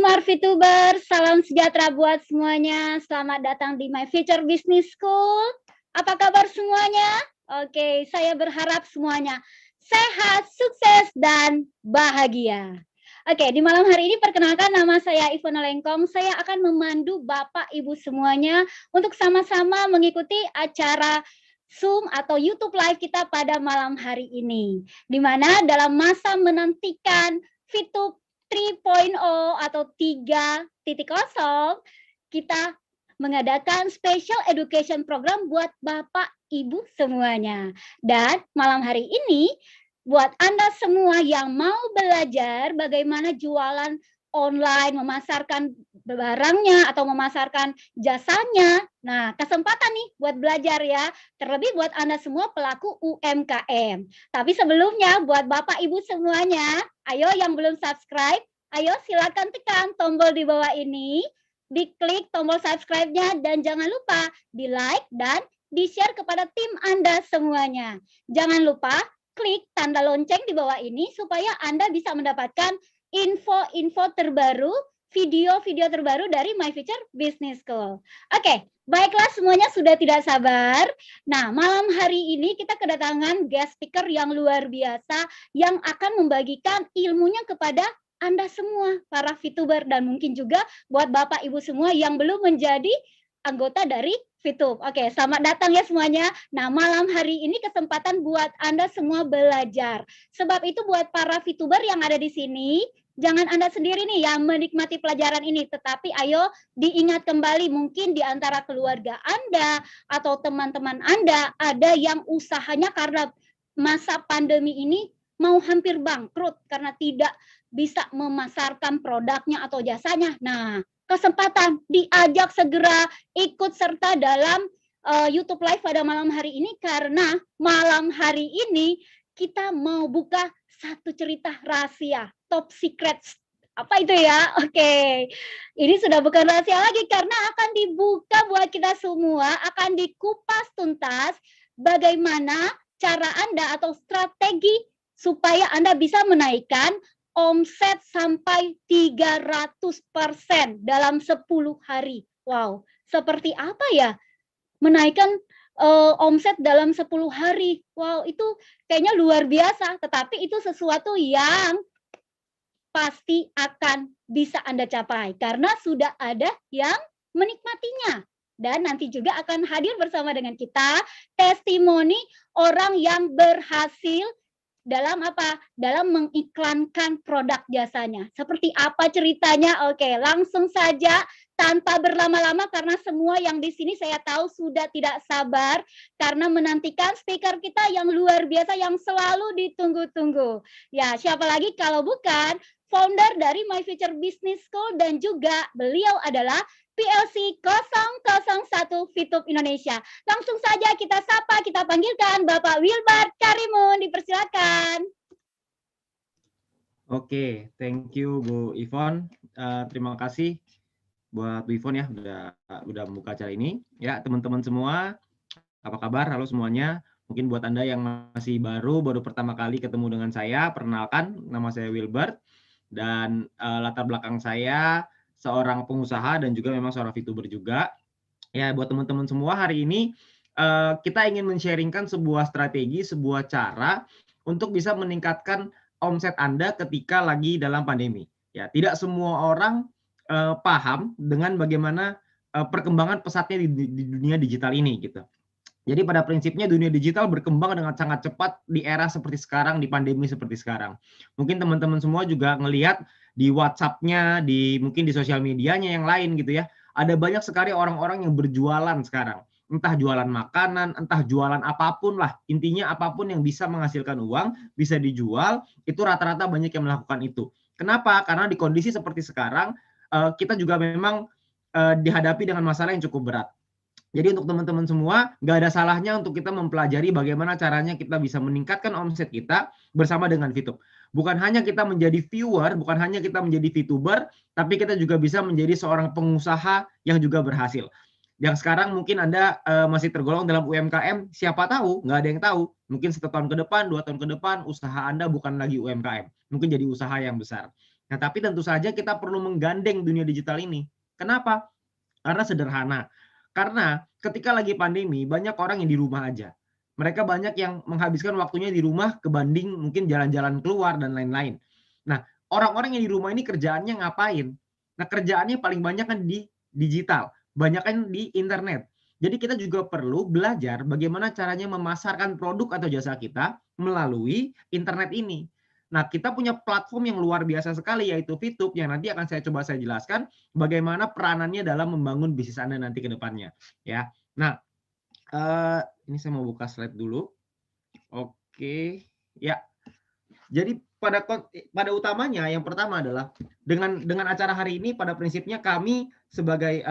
Smart VTuber, salam sejahtera buat semuanya. Selamat datang di My Future Business School. Apa kabar semuanya? Oke, saya berharap semuanya sehat, sukses, dan bahagia. Oke, di malam hari ini perkenalkan nama saya Ivona Lengkong. Saya akan memandu Bapak Ibu semuanya untuk sama-sama mengikuti acara Zoom atau YouTube Live kita pada malam hari ini. Di mana dalam masa menantikan VTube 3.0 atau 3.0, kita mengadakan special education program buat Bapak Ibu semuanya. Dan malam hari ini, buat Anda semua yang mau belajar bagaimana jualan online, memasarkan barangnya atau memasarkan jasanya. Nah, kesempatan nih buat belajar ya. Terlebih buat Anda semua pelaku UMKM. Tapi sebelumnya buat Bapak Ibu semuanya, ayo yang belum subscribe, ayo silakan tekan tombol di bawah ini, diklik tombol subscribe-nya dan jangan lupa di-like dan di-share kepada tim Anda semuanya. Jangan lupa klik tanda lonceng di bawah ini supaya Anda bisa mendapatkan info-info terbaru, video-video terbaru dari My Future Business School. Oke, baiklah semuanya sudah tidak sabar. Nah, malam hari ini kita kedatangan guest speaker yang luar biasa yang akan membagikan ilmunya kepada Anda semua, para VTuber, dan mungkin juga buat Bapak Ibu semua yang belum menjadi anggota dari VTube. Oke, selamat datang ya semuanya. Nah, malam hari ini kesempatan buat Anda semua belajar. Sebab itu buat para VTuber yang ada di sini, jangan Anda sendiri nih yang menikmati pelajaran ini, tetapi ayo diingat kembali mungkin di antara keluarga Anda atau teman-teman Anda ada yang usahanya karena masa pandemi ini mau hampir bangkrut karena tidak bisa memasarkan produknya atau jasanya. Nah, kesempatan diajak segera ikut serta dalam YouTube Live pada malam hari ini karena malam hari ini kita mau buka satu cerita rahasia, top secret. Apa itu ya? Oke. Ini sudah bukan rahasia lagi karena akan dibuka buat kita semua, akan dikupas tuntas bagaimana cara Anda atau strategi supaya Anda bisa menaikkan omset sampai 300% dalam 10 hari. Wow, seperti apa ya? Menaikkan omset dalam 10 hari. Wow, itu kayaknya luar biasa. Tetapi itu sesuatu yang pasti akan bisa Anda capai. Karena sudah ada yang menikmatinya. Dan nanti juga akan hadir bersama dengan kita testimoni orang yang berhasil dalam apa? Dalam mengiklankan produk jasanya. Seperti apa ceritanya? Oke, langsung saja tanpa berlama-lama karena semua yang di sini saya tahu sudah tidak sabar karena menantikan speaker kita yang luar biasa yang selalu ditunggu-tunggu. Ya, siapa lagi kalau bukan founder dari My Future Business School dan juga beliau adalah PLC 001 VTube Indonesia. Langsung saja kita sapa, kita panggilkan Bapak Wilbard Karimun, dipersilakan. Oke, thank you Bu Ivon. Terima kasih buat Bu Ivon ya udah membuka acara ini. Ya, teman-teman semua, apa kabar? Halo semuanya. Mungkin buat Anda yang masih baru pertama kali ketemu dengan saya, perkenalkan nama saya Wilbard dan latar belakang saya seorang pengusaha dan juga memang seorang VTuber juga. Ya, buat teman-teman semua hari ini kita ingin men-sharingkan sebuah strategi, sebuah cara untuk bisa meningkatkan omset Anda ketika lagi dalam pandemi. Ya, tidak semua orang paham dengan bagaimana perkembangan pesatnya di dunia digital ini gitu. Jadi pada prinsipnya dunia digital berkembang dengan sangat cepat di era seperti sekarang, di pandemi seperti sekarang. Mungkin teman-teman semua juga ngelihat di WhatsApp-nya, mungkin di sosial medianya yang lain gitu ya. Ada banyak sekali orang-orang yang berjualan sekarang. Entah jualan makanan, entah jualan apapun lah. Intinya apapun yang bisa menghasilkan uang, bisa dijual, itu rata-rata banyak yang melakukan itu. Kenapa? Karena di kondisi seperti sekarang, kita juga memang dihadapi dengan masalah yang cukup berat. Jadi untuk teman-teman semua, nggak ada salahnya untuk kita mempelajari bagaimana caranya kita bisa meningkatkan omset kita bersama dengan VTube. Bukan hanya kita menjadi viewer, bukan hanya kita menjadi VTuber, tapi kita juga bisa menjadi seorang pengusaha yang juga berhasil. Yang sekarang mungkin Anda masih tergolong dalam UMKM, siapa tahu, nggak ada yang tahu. Mungkin 1 tahun ke depan, 2 tahun ke depan, usaha Anda bukan lagi UMKM. Mungkin jadi usaha yang besar. Nah, tapi tentu saja kita perlu menggandeng dunia digital ini. Kenapa? Karena sederhana. Karena ketika lagi pandemi, banyak orang yang di rumah aja. Mereka banyak yang menghabiskan waktunya di rumah kebanding mungkin jalan-jalan keluar dan lain-lain. Nah, orang-orang yang di rumah ini kerjaannya ngapain? Nah, kerjaannya paling banyak kan di digital, banyak kan di internet. Jadi kita juga perlu belajar bagaimana caranya memasarkan produk atau jasa kita melalui internet ini. Nah, kita punya platform yang luar biasa sekali yaitu Fitup yang nanti akan saya jelaskan bagaimana peranannya dalam membangun bisnis Anda nanti ke depannya, ya. Nah, ini saya mau buka slide dulu. Oke, ya. Jadi pada utamanya yang pertama adalah dengan acara hari ini pada prinsipnya kami sebagai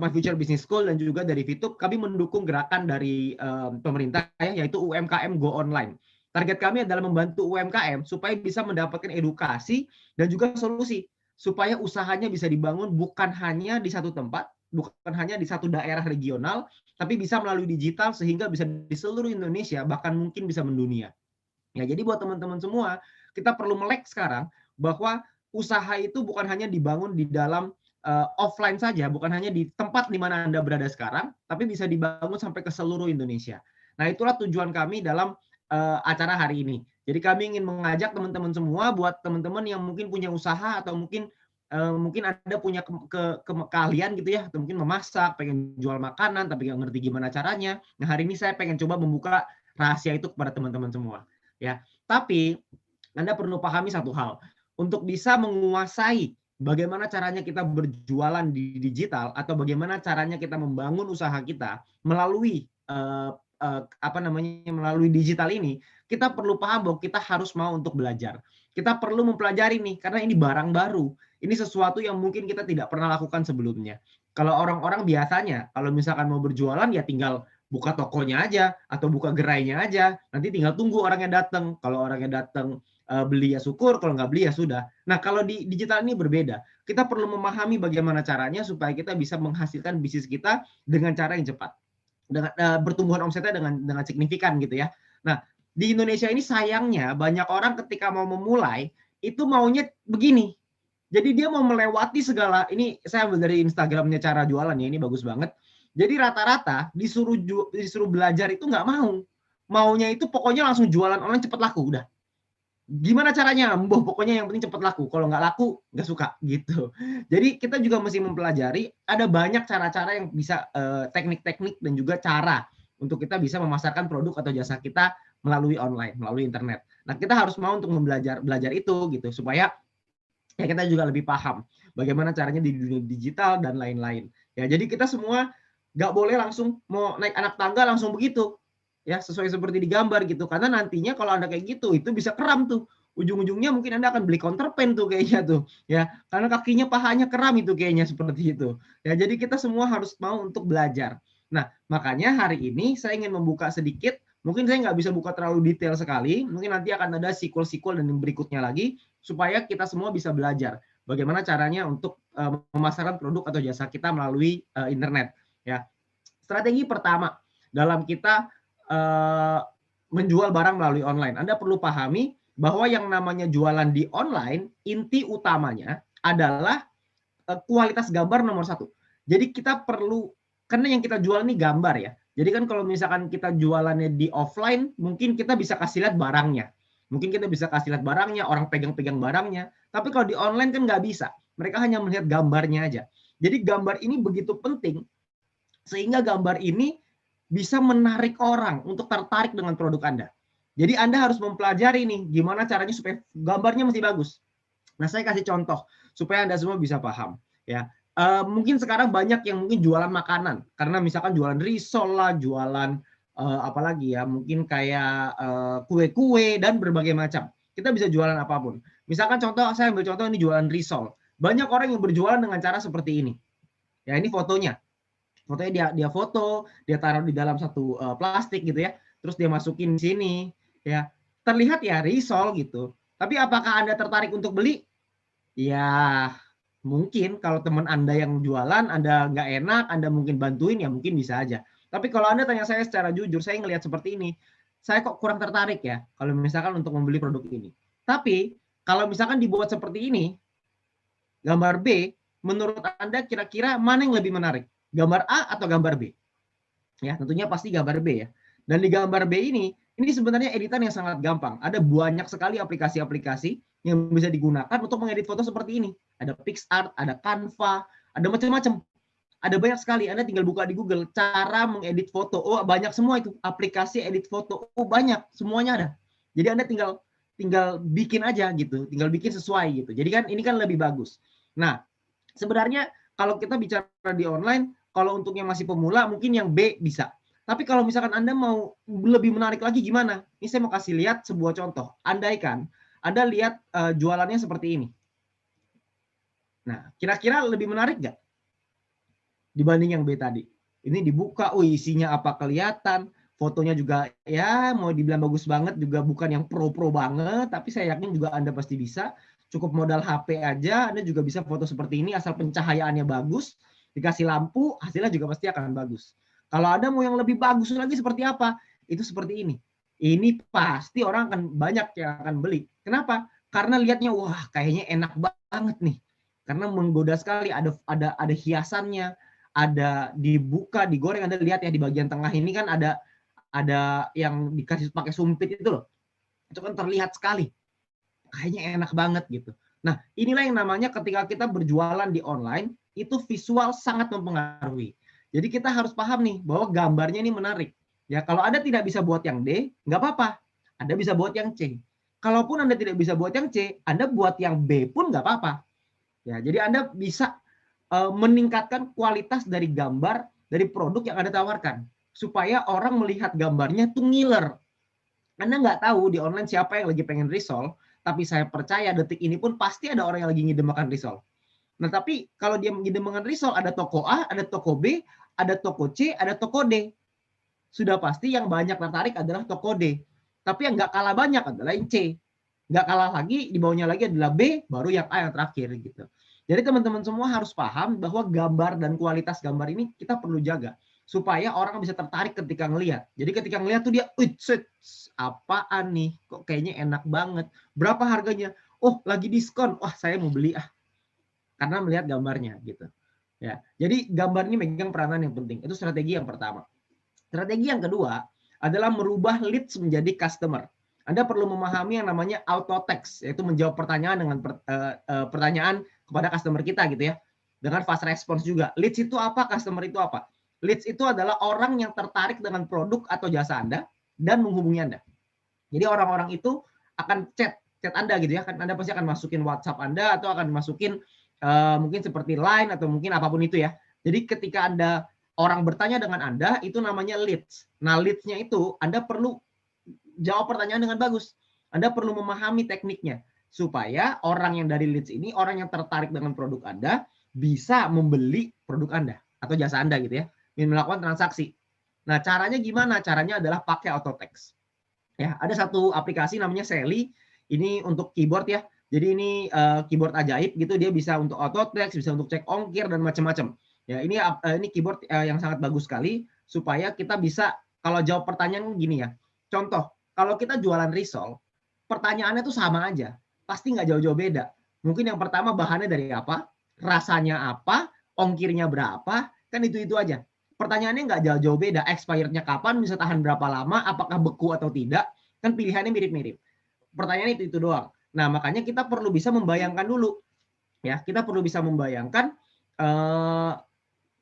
My Future Business School dan juga dari Fitup kami mendukung gerakan dari pemerintah ya, yaitu UMKM Go Online. Target kami adalah membantu UMKM supaya bisa mendapatkan edukasi dan juga solusi supaya usahanya bisa dibangun bukan hanya di satu tempat, bukan hanya di satu daerah regional, tapi bisa melalui digital sehingga bisa di seluruh Indonesia bahkan mungkin bisa mendunia. Ya, jadi buat teman-teman semua, kita perlu melek sekarang bahwa usaha itu bukan hanya dibangun di dalam offline saja, bukan hanya di tempat di mana Anda berada sekarang, tapi bisa dibangun sampai ke seluruh Indonesia. Nah, itulah tujuan kami dalam acara hari ini. Jadi kami ingin mengajak teman-teman semua, buat teman-teman yang mungkin punya usaha atau mungkin Anda punya keahlian gitu ya, atau mungkin memasak, pengen jual makanan, tapi nggak ngerti gimana caranya. Nah, hari ini saya pengen coba membuka rahasia itu kepada teman-teman semua. Ya, tapi Anda perlu pahami satu hal. Untuk bisa menguasai bagaimana caranya kita berjualan di digital atau bagaimana caranya kita membangun usaha kita melalui melalui digital ini, kita perlu paham bahwa kita harus mau untuk belajar. Kita perlu mempelajari nih karena ini barang baru. Ini sesuatu yang mungkin kita tidak pernah lakukan sebelumnya. Kalau orang-orang biasanya kalau misalkan mau berjualan ya tinggal buka tokonya aja atau buka gerainya aja, nanti tinggal tunggu orangnya datang. Kalau orangnya datang beli ya syukur, kalau nggak beli ya sudah. Nah, kalau di digital ini berbeda. Kita perlu memahami bagaimana caranya supaya kita bisa menghasilkan bisnis kita dengan cara yang cepat. Dengan pertumbuhan omsetnya dengan signifikan gitu ya. Nah, di Indonesia ini sayangnya banyak orang ketika mau memulai itu maunya begini. Jadi dia mau melewati segala, ini saya ambil dari Instagramnya cara jualan ya, ini bagus banget. Jadi rata-rata disuruh belajar itu nggak mau. Maunya itu pokoknya langsung jualan online cepat laku, udah. Gimana caranya? Pokoknya yang penting cepat laku. Kalau nggak laku, nggak suka gitu. Jadi kita juga mesti mempelajari, ada banyak cara-cara yang bisa teknik-teknik dan juga cara untuk kita bisa memasarkan produk atau jasa kita melalui online, melalui internet. Nah, kita harus mau untuk belajar itu gitu supaya ya kita juga lebih paham bagaimana caranya di dunia digital dan lain-lain. Ya, jadi kita semua nggak boleh langsung mau naik anak tangga langsung begitu, ya sesuai seperti di gambar gitu. Karena nantinya kalau Anda kayak gitu, itu bisa keram tuh. Ujung-ujungnya mungkin Anda akan beli counterpan tuh kayaknya tuh, ya. Karena kakinya, pahanya keram itu kayaknya seperti itu. Ya, jadi kita semua harus mau untuk belajar. Nah, makanya hari ini saya ingin membuka sedikit. Mungkin saya nggak bisa buka terlalu detail sekali. Mungkin nanti akan ada sequel-sequel dan yang berikutnya lagi supaya kita semua bisa belajar bagaimana caranya untuk memasarkan produk atau jasa kita melalui internet. Ya, strategi pertama dalam kita menjual barang melalui online, Anda perlu pahami bahwa yang namanya jualan di online, inti utamanya adalah kualitas gambar nomor satu. Jadi kita perlu, karena yang kita jual ini gambar ya. Jadi kan kalau misalkan kita jualannya di offline, mungkin kita bisa kasih lihat barangnya. Mungkin kita bisa kasih lihat barangnya, orang pegang-pegang barangnya. Tapi kalau di online kan nggak bisa. Mereka hanya melihat gambarnya aja. Jadi gambar ini begitu penting, sehingga gambar ini bisa menarik orang untuk tertarik dengan produk Anda. Jadi Anda harus mempelajari nih gimana caranya supaya gambarnya mesti bagus. Nah, saya kasih contoh supaya Anda semua bisa paham. Ya, mungkin sekarang banyak yang mungkin jualan makanan, karena misalkan jualan risol lah, jualan apalagi ya, mungkin kayak kue-kue dan berbagai macam. Kita bisa jualan apapun. Misalkan contoh, saya ambil contoh ini jualan risol. Banyak orang yang berjualan dengan cara seperti ini. Ya, ini fotonya. Fotonya dia foto, dia taruh di dalam satu plastik gitu ya, terus dia masukin di sini, ya terlihat ya risol gitu. Tapi apakah Anda tertarik untuk beli? Ya mungkin kalau teman Anda yang jualan, Anda nggak enak, Anda mungkin bantuin ya mungkin bisa aja. Tapi kalau Anda tanya saya secara jujur, saya ngelihat seperti ini, saya kok kurang tertarik ya kalau misalkan untuk membeli produk ini. Tapi kalau misalkan dibuat seperti ini, gambar B, menurut Anda kira-kira mana yang lebih menarik? Gambar A atau gambar B? Ya, tentunya pasti gambar B ya. Dan di gambar B ini sebenarnya editan yang sangat gampang. Ada banyak sekali aplikasi-aplikasi yang bisa digunakan untuk mengedit foto seperti ini. Ada PixArt, ada Canva, ada macam-macam. Ada banyak sekali. Anda tinggal buka di Google cara mengedit foto. Oh, banyak semua itu. Aplikasi edit foto. Oh, banyak. Semuanya ada. Jadi Anda tinggal bikin aja gitu. Tinggal bikin sesuai gitu. Jadi kan ini kan lebih bagus. Nah, sebenarnya kalau kita bicara di online, kalau untuk yang masih pemula mungkin yang B bisa. Tapi kalau misalkan Anda mau lebih menarik lagi gimana? Ini saya mau kasih lihat sebuah contoh. Andaikan Anda lihat jualannya seperti ini. Nah, kira-kira lebih menarik nggak dibanding yang B tadi? Ini dibuka, isinya apa kelihatan, fotonya juga ya mau dibilang bagus banget juga bukan yang pro-pro banget, tapi saya yakin juga Anda pasti bisa. Cukup modal HP aja, Anda juga bisa foto seperti ini asal pencahayaannya bagus, dikasih lampu, hasilnya juga pasti akan bagus. Kalau Anda mau yang lebih bagus lagi seperti apa? Itu seperti ini. Ini pasti orang akan banyak yang akan beli. Kenapa? Karena lihatnya wah kayaknya enak banget nih. Karena menggoda sekali, ada hiasannya, ada dibuka, digoreng. Anda lihat ya di bagian tengah ini kan ada yang dikasih pakai sumpit itu loh. Itu kan terlihat sekali. Kayaknya enak banget gitu. Nah, inilah yang namanya ketika kita berjualan di online, itu visual sangat mempengaruhi. Jadi kita harus paham nih bahwa gambarnya ini menarik. Ya, kalau Anda tidak bisa buat yang D, nggak apa-apa. Anda bisa buat yang C. Kalaupun Anda tidak bisa buat yang C, Anda buat yang B pun nggak apa-apa. Ya, jadi Anda bisa meningkatkan kualitas dari gambar, dari produk yang Anda tawarkan. Supaya orang melihat gambarnya tuh ngiler. Anda nggak tahu di online siapa yang lagi pengen risol, tapi saya percaya detik ini pun pasti ada orang yang lagi ngidam makan risol. Nah, tapi kalau dia ngidam makan risol, ada toko A, ada toko B, ada toko C, ada toko D. Sudah pasti yang banyak tertarik adalah toko D. Tapi yang nggak kalah banyak adalah yang C. Nggak kalah lagi, di bawahnya lagi adalah B, baru yang A yang terakhir gitu. Jadi teman-teman semua harus paham bahwa gambar dan kualitas gambar ini kita perlu jaga supaya orang bisa tertarik ketika ngelihat. Jadi ketika ngelihat tuh dia, apaan nih? Kok kayaknya enak banget. Berapa harganya? Oh, lagi diskon. Wah, saya mau beli ah. Karena melihat gambarnya gitu. Ya. Jadi gambar ini megang peranan yang penting. Itu strategi yang pertama. Strategi yang kedua adalah merubah leads menjadi customer. Anda perlu memahami yang namanya auto text, yaitu menjawab pertanyaan dengan pertanyaan kepada customer kita gitu ya. Dengan fast response juga. Leads itu apa? Customer itu apa? Leads itu adalah orang yang tertarik dengan produk atau jasa Anda dan menghubungi Anda. Jadi orang-orang itu akan chat Anda gitu ya. Kan Anda pasti akan masukin WhatsApp Anda atau akan masukin mungkin seperti Line atau mungkin apapun itu ya. Jadi ketika Anda orang bertanya dengan Anda, itu namanya leads. Nah, leads-nya itu Anda perlu jawab pertanyaan dengan bagus. Anda perlu memahami tekniknya supaya orang yang dari leads ini, orang yang tertarik dengan produk Anda bisa membeli produk Anda atau jasa Anda gitu ya, melakukan transaksi. Nah, caranya gimana? Caranya adalah pakai auto text. Ya, ada satu aplikasi namanya Sally. Ini untuk keyboard ya. Jadi ini keyboard ajaib gitu, dia bisa untuk auto text, bisa untuk cek ongkir dan macam-macam. Ya, ini keyboard yang sangat bagus sekali supaya kita bisa kalau jawab pertanyaan gini ya. Contoh, kalau kita jualan risol, pertanyaannya tuh sama aja. Pasti nggak jauh-jauh beda. Mungkin yang pertama bahannya dari apa, rasanya apa, ongkirnya berapa, kan itu aja. Pertanyaannya nggak jauh-jauh beda. Expirednya kapan, bisa tahan berapa lama, apakah beku atau tidak, kan pilihannya mirip-mirip. Pertanyaannya itu doang. Nah, makanya kita perlu bisa membayangkan dulu. Ya, kita perlu bisa membayangkan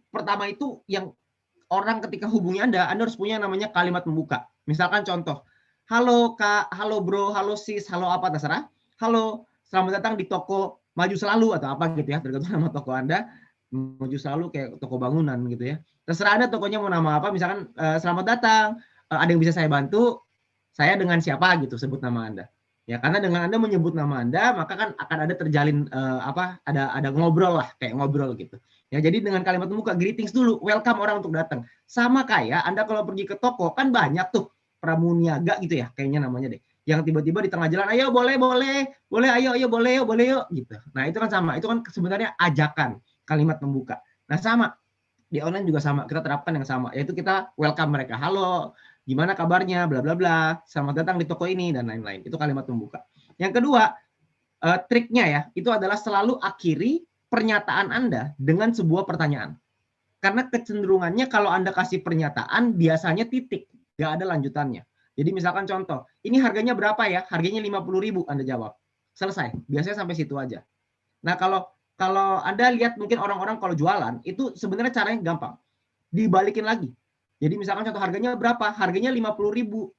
pertama itu yang orang ketika hubungi Anda harus punya namanya kalimat pembuka. Misalkan contoh, halo Kak, halo Bro, halo Sis, halo apa terserah. Halo, selamat datang di toko Maju Selalu atau apa gitu ya, tergantung nama toko Anda. Maju Selalu kayak toko bangunan gitu ya. Terserah Anda tokonya mau nama apa, misalkan selamat datang, ada yang bisa saya bantu, saya dengan siapa gitu sebut nama Anda. Ya, karena dengan Anda menyebut nama Anda, maka kan akan ada terjalin ada ngobrol lah, kayak ngobrol gitu. Ya, jadi dengan kalimat pembuka greetings dulu, welcome orang untuk datang. Sama kayak Anda kalau pergi ke toko kan banyak tuh pramuniaga gitu ya, kayaknya namanya deh. Yang tiba-tiba di tengah jalan, ayo boleh, ayo boleh yuk gitu. Nah, itu kan sama, itu kan sebenarnya ajakan kalimat pembuka. Nah, sama di online juga sama, kita terapkan yang sama, yaitu kita welcome mereka. Halo, gimana kabarnya, bla bla bla, selamat datang di toko ini dan lain-lain. Itu kalimat pembuka. Yang kedua, triknya ya, itu adalah selalu akhiri pernyataan Anda dengan sebuah pertanyaan. Karena kecenderungannya kalau Anda kasih pernyataan, biasanya titik, nggak ada lanjutannya. Jadi misalkan contoh, ini harganya berapa ya? Harganya 50.000, Anda jawab. Selesai, biasanya sampai situ aja. Nah, kalau Anda lihat mungkin orang-orang kalau jualan, itu sebenarnya caranya gampang. Dibalikin lagi. Jadi misalkan contoh harganya berapa? Harganya 50.000.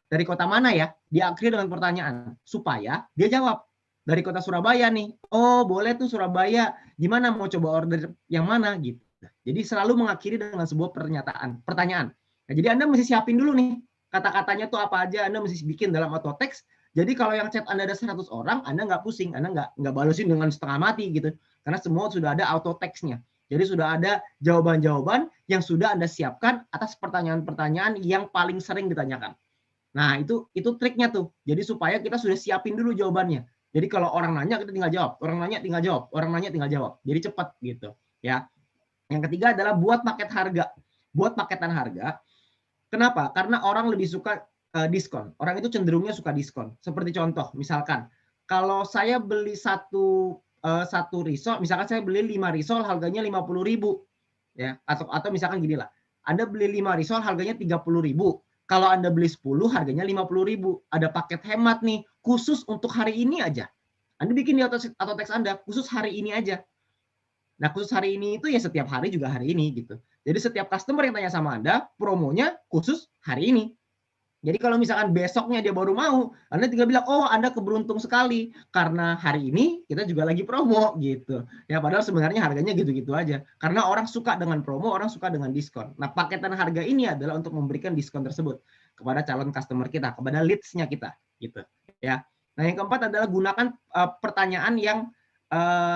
Dari kota mana ya? Diakhiri dengan pertanyaan. Supaya dia jawab. Dari kota Surabaya nih. Oh, boleh tuh Surabaya. Gimana mau coba order yang mana? Gitu. Jadi selalu mengakhiri dengan sebuah pertanyaan. Nah, jadi Anda mesti siapin dulu nih. Kata-katanya tuh apa aja. Anda mesti bikin dalam auto text. Jadi kalau yang chat Anda ada 100 orang, Anda nggak pusing. Anda nggak balesin dengan setengah mati gitu. Karena semua sudah ada auto text-nya. Jadi sudah ada jawaban-jawaban yang sudah Anda siapkan atas pertanyaan-pertanyaan yang paling sering ditanyakan. Nah, itu triknya tuh. Jadi supaya kita sudah siapin dulu jawabannya. Jadi kalau orang nanya kita tinggal jawab, orang nanya tinggal jawab, orang nanya tinggal jawab. Jadi cepat gitu, ya. Yang ketiga adalah buat paket harga. Buat paketan harga. Kenapa? Karena orang lebih suka diskon. Orang itu cenderungnya suka diskon. Seperti contoh, misalkan kalau saya beli satu risol, misalkan saya beli 5 risol harganya 50.000, ya. Atau misalkan gini lah. Anda beli 5 risol harganya 30.000. Kalau Anda beli 10 harganya 50.000. Ada paket hemat nih, khusus untuk hari ini aja. Anda bikin di auto text Anda, khusus hari ini aja. Nah, khusus hari ini itu ya setiap hari juga hari ini gitu. Jadi setiap customer yang tanya sama Anda, promonya khusus hari ini. Jadi kalau misalkan besoknya dia baru mau, Anda tinggal bilang, oh Anda keberuntung sekali karena hari ini kita juga lagi promo gitu. Ya padahal sebenarnya harganya gitu-gitu aja. Karena orang suka dengan promo, orang suka dengan diskon. Nah paketan harga ini adalah untuk memberikan diskon tersebut kepada calon customer kita, kepada leads-nya kita gitu. Ya. Nah yang keempat adalah gunakan pertanyaan yang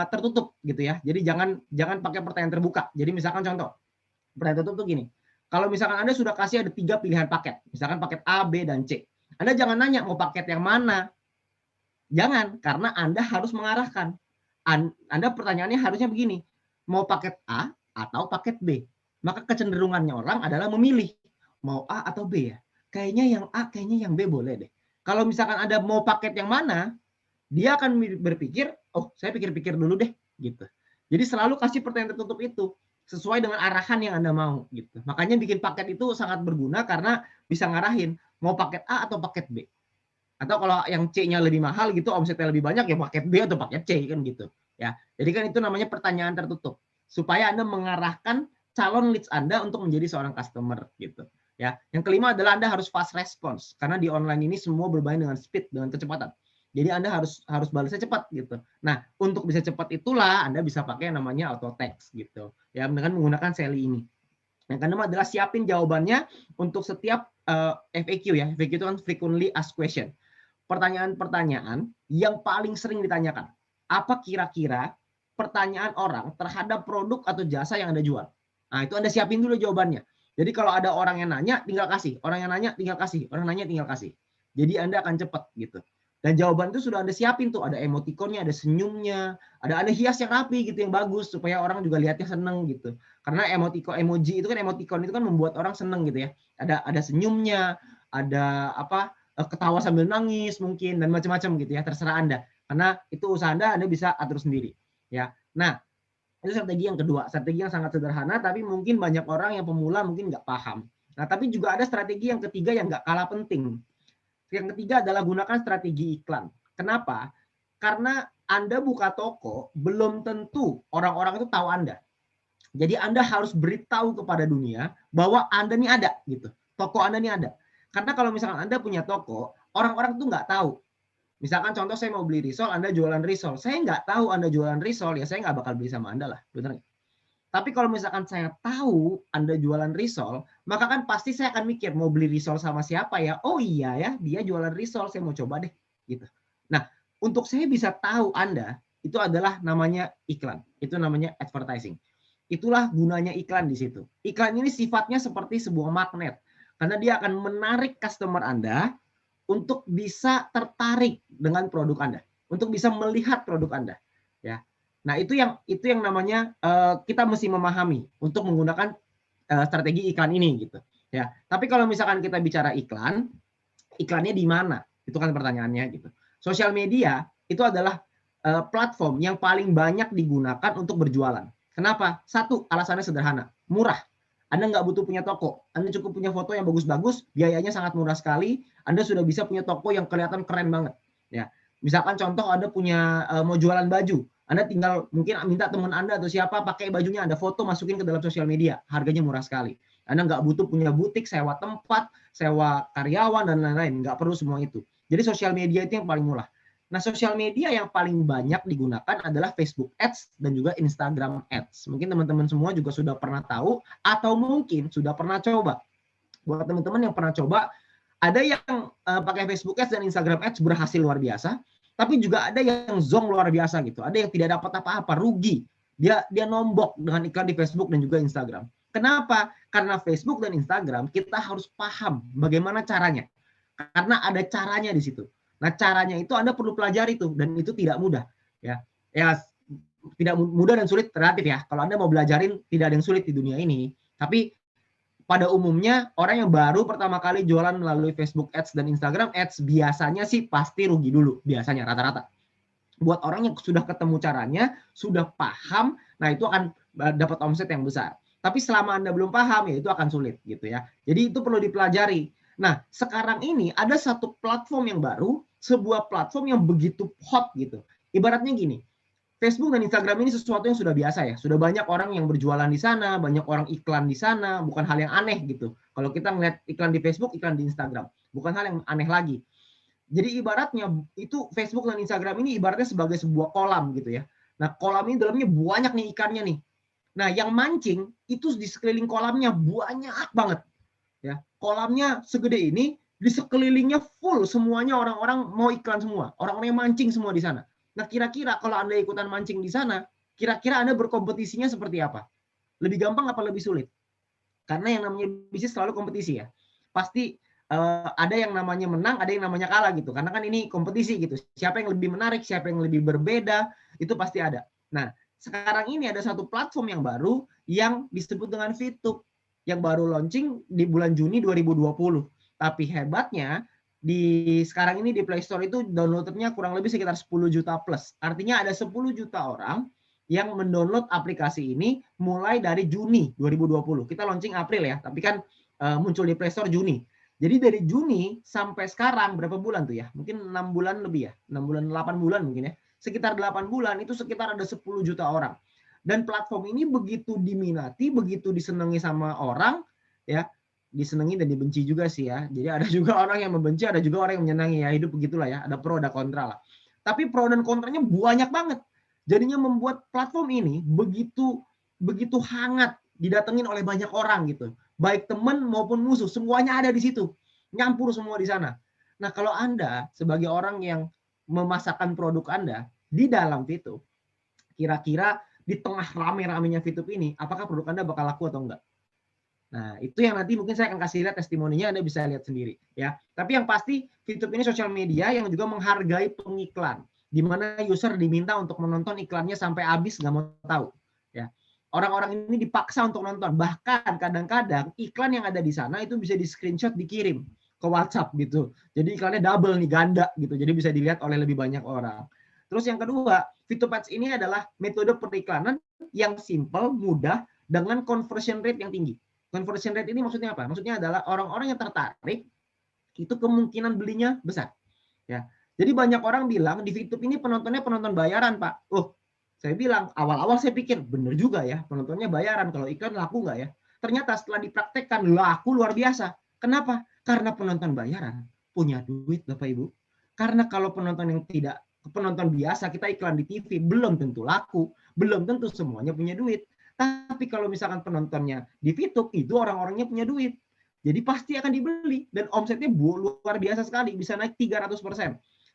tertutup gitu ya. Jadi jangan pakai pertanyaan terbuka. Jadi misalkan contoh, pertanyaan tertutup tuh gini. Kalau misalkan Anda sudah kasih ada 3 pilihan paket, misalkan paket A, B, dan C. Anda jangan nanya mau paket yang mana. Jangan, karena Anda harus mengarahkan. Anda pertanyaannya harusnya begini, mau paket A atau paket B. Maka kecenderungannya orang adalah memilih, mau A atau B ya. Kayaknya yang A, kayaknya yang B boleh deh. Kalau misalkan Anda mau paket yang mana, dia akan berpikir, oh saya pikir-pikir dulu deh. Gitu. Jadi selalu kasih pertanyaan tertutup itu sesuai dengan arahan yang Anda mau gitu. Makanya bikin paket itu sangat berguna karena bisa ngarahin mau paket A atau paket B. Atau kalau yang C-nya lebih mahal gitu, omsetnya lebih banyak ya paket B atau paket C kan gitu. Ya. Jadi kan itu namanya pertanyaan tertutup. Supaya Anda mengarahkan calon leads Anda untuk menjadi seorang customer gitu. Ya. Yang kelima adalah Anda harus fast response karena di online ini semua bermain dengan speed, dengan kecepatan. Jadi Anda harus balasnya cepat gitu. Nah, untuk bisa cepat itulah Anda bisa pakai yang namanya auto text gitu. Ya, dengan menggunakan Sally ini. Yang kedua adalah siapin jawabannya untuk setiap FAQ ya. FAQ itu kan frequently asked question. Pertanyaan-pertanyaan yang paling sering ditanyakan. Apa kira-kira pertanyaan orang terhadap produk atau jasa yang Anda jual? Nah, itu Anda siapin dulu jawabannya. Jadi kalau ada orang yang nanya, tinggal kasih. Orang yang nanya, tinggal kasih. Orang nanya, tinggal kasih. Jadi Anda akan cepat gitu. Dan jawaban itu sudah Anda siapin tuh, ada emotikonnya, ada senyumnya, ada hias yang rapi gitu yang bagus supaya orang juga lihatnya seneng gitu. Karena emoji itu kan membuat orang seneng gitu ya. Ada senyumnya, ada ketawa sambil nangis mungkin dan macam-macam gitu ya, terserah Anda. Karena itu usaha Anda bisa atur sendiri ya. Nah, itu strategi yang kedua, strategi yang sangat sederhana tapi mungkin banyak orang yang pemula mungkin nggak paham. Nah, tapi juga ada strategi yang ketiga yang nggak kalah penting. Yang ketiga adalah gunakan strategi iklan. Kenapa? Karena Anda buka toko, belum tentu orang-orang itu tahu Anda. Jadi Anda harus beritahu kepada dunia bahwa Anda ini ada gitu. Toko Anda ini ada. Karena kalau misalkan Anda punya toko, orang-orang tuh nggak tahu. Misalkan contoh saya mau beli risol, Anda jualan risol. Saya nggak tahu Anda jualan risol, ya saya nggak bakal beli sama Anda lah. Benar nggak? Tapi kalau misalkan saya tahu Anda jualan risol, maka kan pasti saya akan mikir mau beli risol sama siapa ya? Oh iya ya, dia jualan risol, saya mau coba deh gitu. Nah, untuk saya bisa tahu Anda, itu adalah namanya iklan. Itu namanya advertising. Itulah gunanya iklan di situ. Iklan ini sifatnya seperti sebuah magnet. Karena dia akan menarik customer Anda untuk bisa tertarik dengan produk Anda, untuk bisa melihat produk Anda, ya. Nah, itu yang namanya kita mesti memahami untuk menggunakan strategi iklan ini gitu. Ya. Tapi kalau misalkan kita bicara iklannya di mana? Itu kan pertanyaannya gitu. Sosial media itu adalah platform yang paling banyak digunakan untuk berjualan. Kenapa? Satu, alasannya sederhana, murah. Anda nggak butuh punya toko, Anda cukup punya foto yang bagus-bagus, biayanya sangat murah sekali, Anda sudah bisa punya toko yang kelihatan keren banget. Ya, misalkan contoh Anda punya mau jualan baju, Anda tinggal mungkin minta teman Anda atau siapa pakai bajunya Anda foto masukin ke dalam sosial media, harganya murah sekali. Anda nggak butuh punya butik, sewa tempat, sewa karyawan dan lain-lain, nggak perlu semua itu. Jadi sosial media itu yang paling murah. Nah, sosial media yang paling banyak digunakan adalah Facebook Ads dan juga Instagram Ads. Mungkin teman-teman semua juga sudah pernah tahu atau mungkin sudah pernah coba. Buat teman-teman yang pernah coba, ada yang pakai Facebook Ads dan Instagram Ads berhasil luar biasa, tapi juga ada yang zonk luar biasa gitu. Ada yang tidak dapat apa-apa, rugi. Dia nombok dengan iklan di Facebook dan juga Instagram. Kenapa? Karena Facebook dan Instagram kita harus paham bagaimana caranya. Karena ada caranya di situ. Nah, caranya itu Anda perlu pelajari tuh, dan itu tidak mudah. Ya, tidak mudah dan sulit relatif ya. Kalau Anda mau belajarin, tidak ada yang sulit di dunia ini. Tapi pada umumnya orang yang baru pertama kali jualan melalui Facebook Ads dan Instagram Ads biasanya sih pasti rugi dulu, biasanya rata-rata. Buat orang yang sudah ketemu caranya, sudah paham, nah itu akan dapat omset yang besar. Tapi selama Anda belum paham, ya itu akan sulit gitu ya. Jadi itu perlu dipelajari. Nah, sekarang ini ada satu platform yang baru, sebuah platform yang begitu hot gitu. Ibaratnya gini, Facebook dan Instagram ini sesuatu yang sudah biasa ya. Sudah banyak orang yang berjualan di sana, banyak orang iklan di sana, bukan hal yang aneh gitu. Kalau kita ngeliat iklan di Facebook, iklan di Instagram, bukan hal yang aneh lagi. Jadi ibaratnya itu Facebook dan Instagram ini ibaratnya sebagai sebuah kolam gitu ya. Nah, kolam ini dalamnya banyak nih ikannya nih. Nah, yang mancing itu di sekeliling kolamnya banyak banget. Ya, kolamnya segede ini, di sekelilingnya full semuanya orang-orang mau iklan semua, orang-orang yang mancing semua di sana. Nah, kira-kira kalau Anda ikutan mancing di sana, kira-kira Anda berkompetisinya seperti apa? Lebih gampang apa lebih sulit? Karena yang namanya bisnis selalu kompetisi ya. Pasti ada yang namanya menang, ada yang namanya kalah gitu. Karena kan ini kompetisi gitu. Siapa yang lebih menarik, siapa yang lebih berbeda, itu pasti ada. Nah, sekarang ini ada satu platform yang baru yang disebut dengan VTube, yang baru launching di bulan Juni 2020. Tapi hebatnya di sekarang ini di Play Store itu downloadernya kurang lebih sekitar 10 juta plus. Artinya ada 10 juta orang yang mendownload aplikasi ini mulai dari Juni 2020. Kita launching April ya, tapi kan muncul di Play Store Juni. Jadi dari Juni sampai sekarang berapa bulan tuh ya? Mungkin 6 bulan lebih ya, 6 bulan, 8 bulan mungkin ya. Sekitar 8 bulan itu sekitar ada 10 juta orang. Dan platform ini begitu diminati, begitu disenangi sama orang, ya, disenangi dan dibenci juga sih ya. Jadi ada juga orang yang membenci, ada juga orang yang menyenangi ya. Hidup begitulah ya, ada pro, ada kontra lah. Tapi pro dan kontranya banyak banget. Jadinya membuat platform ini begitu hangat didatengin oleh banyak orang gitu. Baik teman maupun musuh, semuanya ada di situ. Nyampur semua di sana. Nah, kalau Anda sebagai orang yang memasarkan produk Anda di dalam VTube, kira-kira di tengah rame-ramenya VTube ini, apakah produk Anda bakal laku atau enggak? Nah, itu yang nanti mungkin saya akan kasih lihat testimoninya, Anda bisa lihat sendiri ya. Tapi yang pasti VTube ini sosial media yang juga menghargai pengiklan, di mana user diminta untuk menonton iklannya sampai habis, nggak mau tahu ya. Orang-orang ini dipaksa untuk nonton, bahkan kadang-kadang iklan yang ada di sana itu bisa di screenshot dikirim ke WhatsApp gitu. Jadi iklannya double nih, ganda gitu. Jadi bisa dilihat oleh lebih banyak orang. Terus yang kedua, VTube Ads ini adalah metode periklanan yang simple, mudah, dengan conversion rate yang tinggi. Conversion rate ini maksudnya apa? Maksudnya adalah orang-orang yang tertarik itu kemungkinan belinya besar. Ya. Jadi banyak orang bilang di VTube ini penontonnya penonton bayaran, Pak. Oh, saya bilang awal-awal saya pikir bener juga ya, penontonnya bayaran, kalau iklan laku nggak ya? Ternyata setelah dipraktekkan laku luar biasa. Kenapa? Karena penonton bayaran punya duit, Bapak Ibu. Karena kalau penonton yang tidak penonton biasa, kita iklan di TV belum tentu laku, belum tentu semuanya punya duit. Tapi kalau misalkan penontonnya di VTube, itu orang-orangnya punya duit. Jadi pasti akan dibeli. Dan omsetnya luar biasa sekali, bisa naik 300%.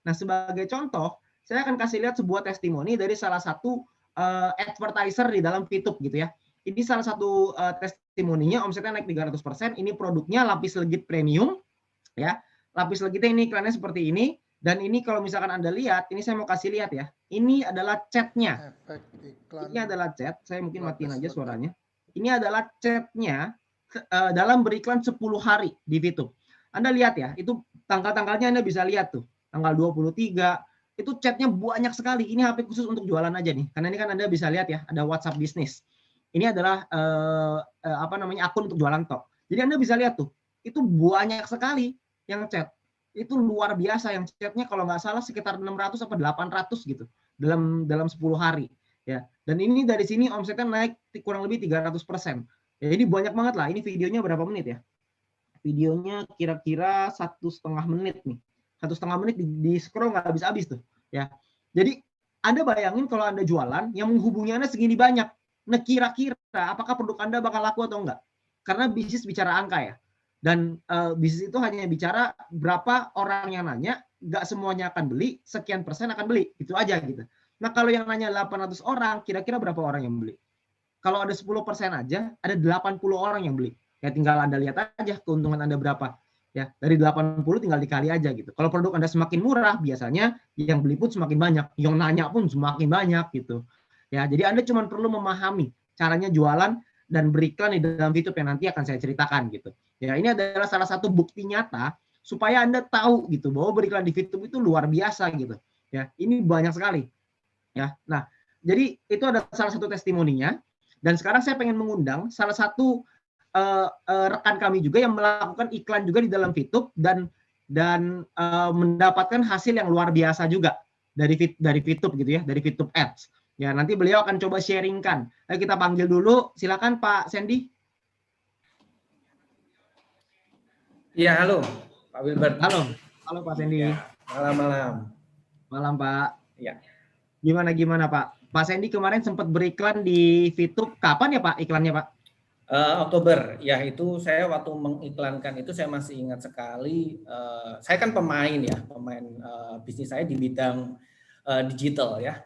Nah, sebagai contoh, saya akan kasih lihat sebuah testimoni dari salah satu advertiser di dalam VTube gitu ya. Ini salah satu testimoninya, omsetnya naik 300%. Ini produknya lapis legit premium. Ya, lapis legitnya ini iklannya seperti ini. Dan ini kalau misalkan Anda lihat, ini saya mau kasih lihat ya. Ini adalah chatnya. Ini adalah chat. Saya mungkin matiin aja suaranya. Ini adalah chatnya dalam beriklan 10 hari di VTube. Anda lihat ya, itu tanggal-tanggalnya Anda bisa lihat tuh. Tanggal 23, itu chatnya banyak sekali. Ini HP khusus untuk jualan aja nih, karena ini kan Anda bisa lihat ya, ada WhatsApp bisnis. Ini adalah akun untuk jualan tok. Jadi Anda bisa lihat tuh, itu banyak sekali yang chat. Itu luar biasa yang chatnya, kalau nggak salah sekitar 600 atau 800 gitu dalam 10 hari ya. Dan ini dari sini omsetnya naik kurang lebih 300%. Ya, ini banyak banget lah. Ini videonya berapa menit ya? Videonya kira-kira 1,5 menit nih. 1,5 menit di scroll nggak habis-habis tuh ya. Jadi Anda bayangin kalau Anda jualan yang menghubungi Anda segini banyak. Nah, kira-kira apakah produk Anda bakal laku atau enggak? Karena bisnis bicara angka ya. Dan bisnis itu hanya bicara berapa orang yang nanya, nggak semuanya akan beli, sekian persen akan beli, itu aja gitu. Nah, kalau yang nanya 800 orang, kira-kira berapa orang yang beli? Kalau ada 10% aja, ada 80 orang yang beli. Ya tinggal Anda lihat aja keuntungan Anda berapa. Ya, dari 80 tinggal dikali aja gitu. Kalau produk Anda semakin murah, biasanya yang beli pun semakin banyak, yang nanya pun semakin banyak gitu. Ya, jadi Anda cuma perlu memahami caranya jualan dan beriklan di dalam YouTube yang nanti akan saya ceritakan gitu. Ya, ini adalah salah satu bukti nyata supaya Anda tahu gitu bahwa beriklan di YouTube itu luar biasa gitu. Ya, ini banyak sekali. Ya. Nah, jadi itu ada salah satu testimoninya. Dan sekarang saya pengen mengundang salah satu rekan kami juga yang melakukan iklan juga di dalam YouTube dan mendapatkan hasil yang luar biasa juga dari YouTube gitu ya, dari YouTube Ads. Ya, nanti beliau akan coba sharingkan. Kita panggil dulu, silakan Pak Sandy. Ya, halo Pak Wilbert. Halo Pak Sandy. Ya, malam. Malam Pak. Ya. Gimana Pak? Pak Sandy kemarin sempat beriklan di YouTube. Kapan ya Pak iklannya Pak? Oktober. Ya, itu saya waktu mengiklankan itu saya masih ingat sekali. Saya kan pemain bisnis saya di bidang digital ya,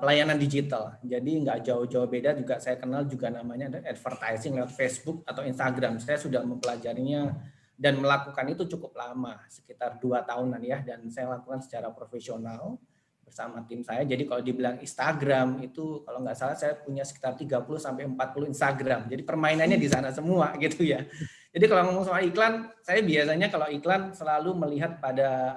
pelayanan digital. Jadi nggak jauh-jauh beda juga saya kenal juga namanya advertising lewat Facebook atau Instagram. Saya sudah mempelajarinya dan melakukan itu cukup lama, sekitar 2 tahunan ya, dan saya lakukan secara profesional bersama tim saya. Jadi kalau dibilang Instagram itu kalau nggak salah saya punya sekitar 30 sampai 40 Instagram. Jadi permainannya di sana semua gitu ya. Jadi kalau ngomong soal iklan, saya biasanya kalau iklan selalu melihat pada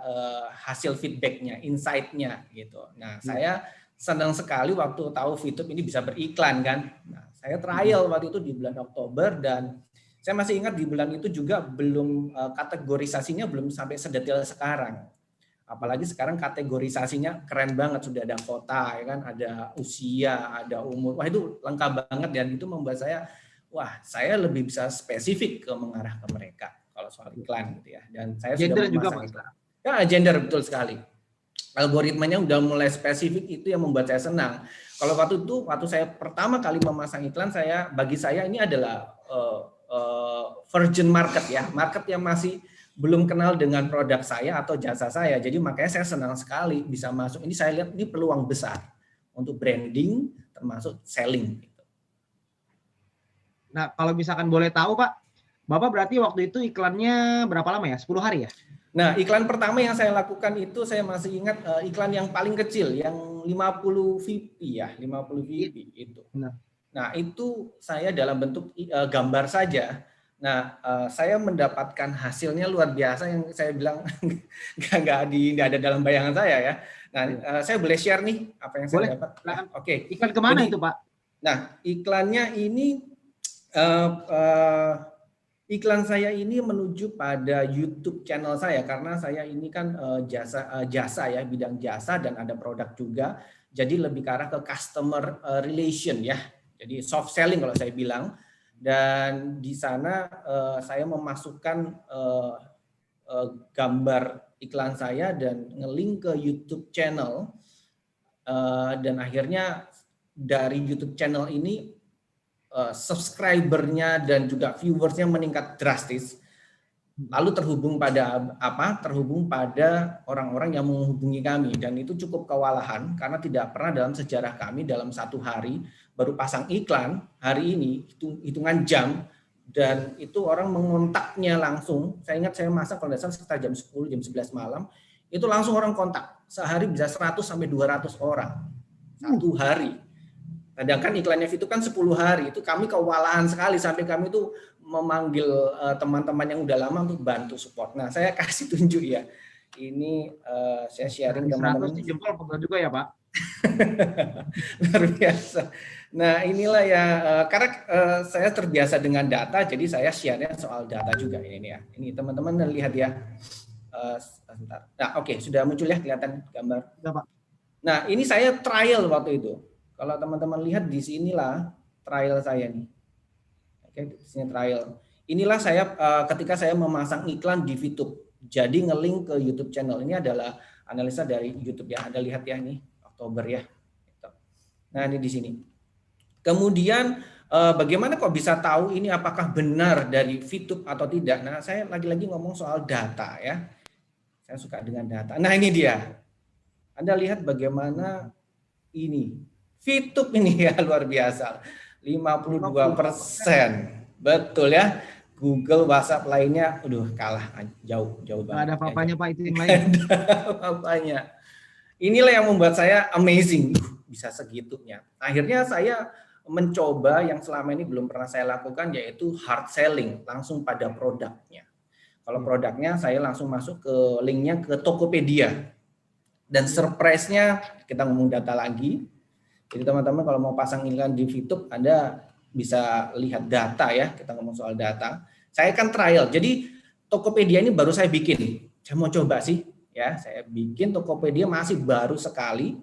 hasil feedbacknya, insight-nya gitu. Nah, saya senang sekali waktu tahu YouTube ini bisa beriklan kan. Nah, saya trial waktu itu di bulan Oktober dan saya masih ingat di bulan itu juga belum kategorisasinya belum sampai sedetail sekarang. Apalagi sekarang kategorisasinya keren banget, sudah ada kota ya kan, ada usia, ada umur. Wah, itu lengkap banget dan itu membuat saya lebih bisa spesifik mengarah ke mereka kalau soal iklan gitu ya. Dan saya gender sudah juga memasang iklan. Ya, gender betul sekali. Algoritmanya udah mulai spesifik, itu yang membuat saya senang. Kalau waktu saya pertama kali memasang iklan, bagi saya ini adalah virgin market ya, market yang masih belum kenal dengan produk saya atau jasa saya. Jadi makanya saya senang sekali bisa masuk. Ini saya lihat ini peluang besar untuk branding termasuk selling. Nah, kalau misalkan boleh tahu Pak, Bapak berarti waktu itu iklannya berapa lama ya? 10 hari ya? Nah, iklan pertama yang saya lakukan itu saya masih ingat iklan yang paling kecil, yang 50 VP ya, 50 VP itu. Nah, itu saya dalam bentuk gambar saja. Nah, saya mendapatkan hasilnya luar biasa yang saya bilang nggak ada dalam bayangan saya ya. Nah, saya boleh share nih apa yang saya dapat. Nah, oke. Iklan kemana itu Pak? Nah, iklannya ini iklan saya ini menuju pada YouTube channel saya karena saya ini kan jasa ya, bidang jasa dan ada produk juga. Jadi lebih ke arah ke customer relation ya. Jadi soft selling kalau saya bilang. Dan di sana saya memasukkan gambar iklan saya dan nge-link ke YouTube channel dan akhirnya dari YouTube channel ini subscribernya dan juga viewersnya meningkat drastis. Lalu terhubung pada apa? Terhubung pada orang-orang yang menghubungi kami dan itu cukup kewalahan karena tidak pernah dalam sejarah kami dalam 1 hari baru pasang iklan hari ini hitungan jam dan itu orang mengontaknya langsung. Saya ingat saya masak kalau tidak salah sekitar jam 10 jam 11 malam itu langsung orang kontak. Sehari bisa 100 sampai 200 orang 1 hari. Sedangkan iklannya itu kan 10 hari itu kami kewalahan sekali sampai kami itu memanggil teman-teman yang udah lama untuk bantu support. Nah, saya kasih tunjuk ya. Ini saya sharing Dari 100 teman-teman. jempol pegel juga ya Pak. Luar biasa. Nah inilah ya, karena saya terbiasa dengan data, jadi saya share-nya soal data juga ini ya. Ini teman-teman lihat ya. Sebentar. Nah oke, sudah muncul ya kelihatan gambar. Ya, Pak. Nah ini saya trial waktu itu. Kalau teman-teman lihat di sinilah trial saya nih. Oke, di sini trial. Inilah saya ketika saya memasang iklan di VTube. Jadi nge-link ke YouTube channel. Ini adalah analisa dari YouTube ya. Anda lihat ya nih, Oktober ya. Nah ini di sini. Kemudian bagaimana kok bisa tahu ini apakah benar dari VTube atau tidak? Nah saya lagi-lagi ngomong soal data ya. Saya suka dengan data. Nah ini dia. Anda lihat bagaimana ini. VTube ini ya luar biasa. 52%. Betul ya. Google, WhatsApp lainnya, aduh kalah jauh banget. Nggak ada apa-apanya Pak, itu yang lain. Apa-apanya. Inilah yang membuat saya amazing, bisa segitunya. Akhirnya saya mencoba yang selama ini belum pernah saya lakukan, yaitu hard selling, langsung pada produknya. Kalau produknya saya langsung masuk ke linknya ke Tokopedia. Dan surprise-nya kita ngomong data lagi. Jadi teman-teman kalau mau pasang iklan di VTube, Anda bisa lihat data ya, kita ngomong soal data. Saya kan trial, jadi Tokopedia ini baru saya bikin. Saya mau coba sih, ya. Saya bikin Tokopedia masih baru sekali.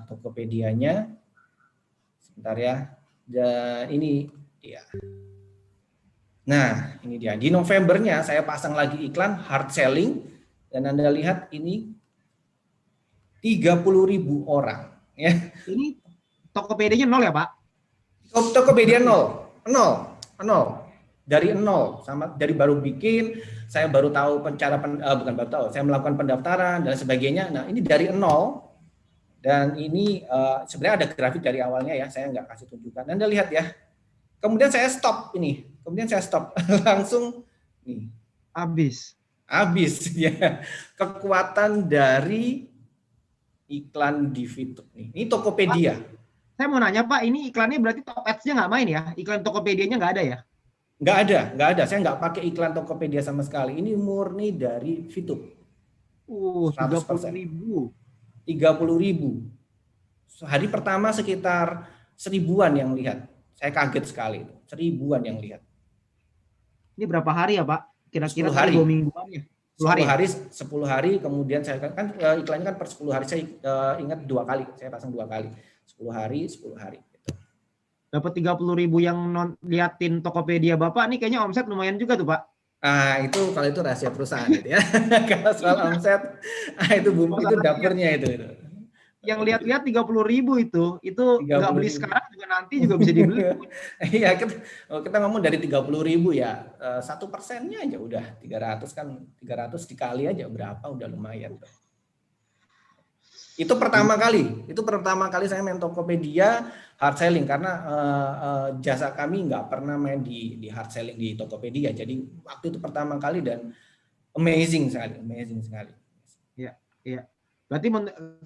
Tokopedianya, sebentar ya. Dan ini dia. Nah, ini dia. Di Novembernya saya pasang lagi iklan hard selling, dan Anda lihat ini 30.000 orang. Ya. Ini Tokopedia-nya 0 ya Pak? Tokopedia nol, dari nol, sama dari baru bikin, saya baru tahu bukan baru tahu, saya melakukan pendaftaran dan sebagainya. Nah ini dari nol, dan ini sebenarnya ada grafik dari awalnya ya, saya nggak kasih tunjukkan. Anda lihat ya. Kemudian saya stop ini, langsung nih. Habis ya. Kekuatan dari iklan di VTube nih. Ini Tokopedia. Saya mau nanya Pak, ini iklannya berarti top ads-nya nggak main ya? Iklan Tokopedia-nya nggak ada ya? Nggak ada. Saya nggak pakai iklan Tokopedia sama sekali. Ini murni dari VTube. 30.000. 30.000. Hari pertama sekitar 1000-an yang lihat. Saya kaget sekali. 1000-an yang lihat. Ini berapa hari ya Pak? Kira-kira 10 hari. 2 mingguan ya? 10 hari, kemudian saya kan iklannya kan per 10 hari, saya ingat 2 kali. Saya pasang 2 kali. 10 hari. Gitu. Dapat 30.000 yang liatin Tokopedia Bapak nih kayaknya omset lumayan juga tuh Pak. Itu kalau itu rahasia perusahaan gitu ya. Kalau soal omset, itu dapurnya itu. Yang lihat-lihat 30.000 itu nggak beli sekarang juga nanti juga bisa dibeli. Iya, kita ngomong dari 30.000 ya, 1%-nya aja udah 300 kan, 300 dikali aja berapa udah lumayan. Itu pertama kali saya main Tokopedia hard selling, karena jasa kami nggak pernah main di hard selling di Tokopedia. Jadi waktu itu pertama kali dan amazing sekali. Iya. Berarti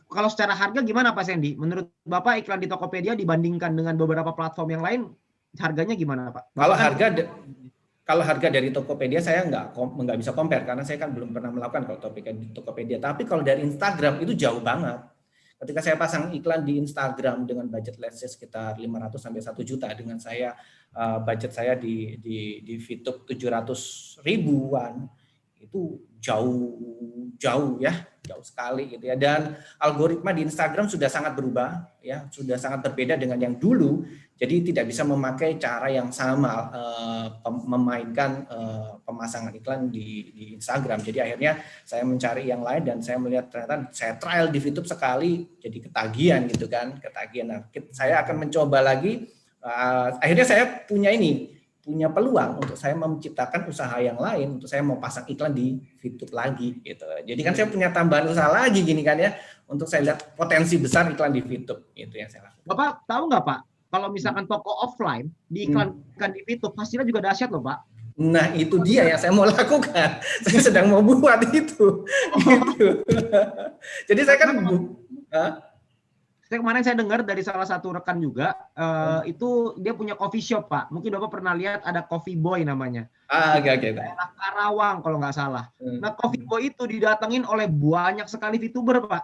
kalau secara harga gimana Pak Sandy? Menurut Bapak iklan di Tokopedia dibandingkan dengan beberapa platform yang lain harganya gimana Pak? Kalau harga dari Tokopedia saya nggak bisa compare karena saya kan belum pernah melakukan kalau Tokopedia. Tapi kalau dari Instagram itu jauh banget. Ketika saya pasang iklan di Instagram dengan budget let's say sekitar 500 sampai 1 juta, dengan saya budget saya di VTube 700 ribuan, itu jauh sekali gitu ya. Dan algoritma di Instagram sudah sangat berubah ya, sudah sangat berbeda dengan yang dulu. Jadi tidak bisa memakai cara yang sama memainkan pemasangan iklan di Instagram. Jadi akhirnya saya mencari yang lain dan saya melihat ternyata saya trial di VTube sekali jadi ketagihan gitu kan, ketagihan. Nah, saya akan mencoba lagi. Akhirnya saya punya peluang untuk saya menciptakan usaha yang lain, untuk saya mau pasang iklan di VTube lagi gitu. Jadi kan saya punya tambahan usaha lagi gini kan ya, untuk saya lihat potensi besar iklan di VTube, itu yang saya lakukan. Bapak tahu nggak Pak, kalau misalkan toko offline diiklankan di VTube hasilnya juga dahsyat loh Pak. Nah itu dia yang saya mau lakukan, saya sedang mau buat itu. Gitu. Jadi saya kan Kemarin saya dengar dari salah satu rekan juga, itu dia punya coffee shop, Pak. Mungkin Bapak pernah lihat ada Coffee Boy namanya. Oke. Daerah Karawang kalau nggak salah. Nah, Coffee Boy itu didatengin oleh banyak sekali VTuber, Pak.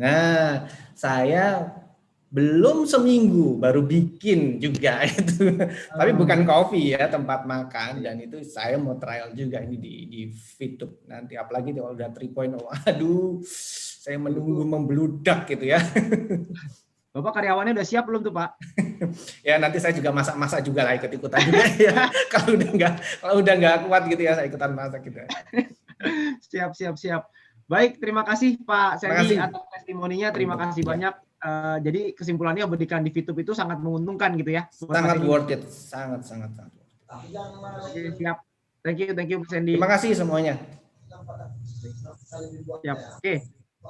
Nah, saya belum seminggu baru bikin juga itu. Tapi bukan coffee ya, tempat makan, dan itu saya mau trial juga ini di VTube nanti, apalagi kalau udah 3.0. Aduh, saya menunggu membludak gitu ya. Bapak karyawannya udah siap belum tuh, Pak? Ya nanti saya juga masak-masak juga lah, ikut-ikutan juga ya. Kalau udah nggak kuat gitu ya, saya ikutan masak gitu. Siap. Baik, terima kasih Pak Sandy atas testimoninya. Terima kasih banyak. Jadi kesimpulannya berikan di VTube itu sangat menguntungkan gitu ya. Sangat worth it, sangat. Oke, siap. Thank you Pak Sandy. Terima kasih semuanya. Siap. Oke.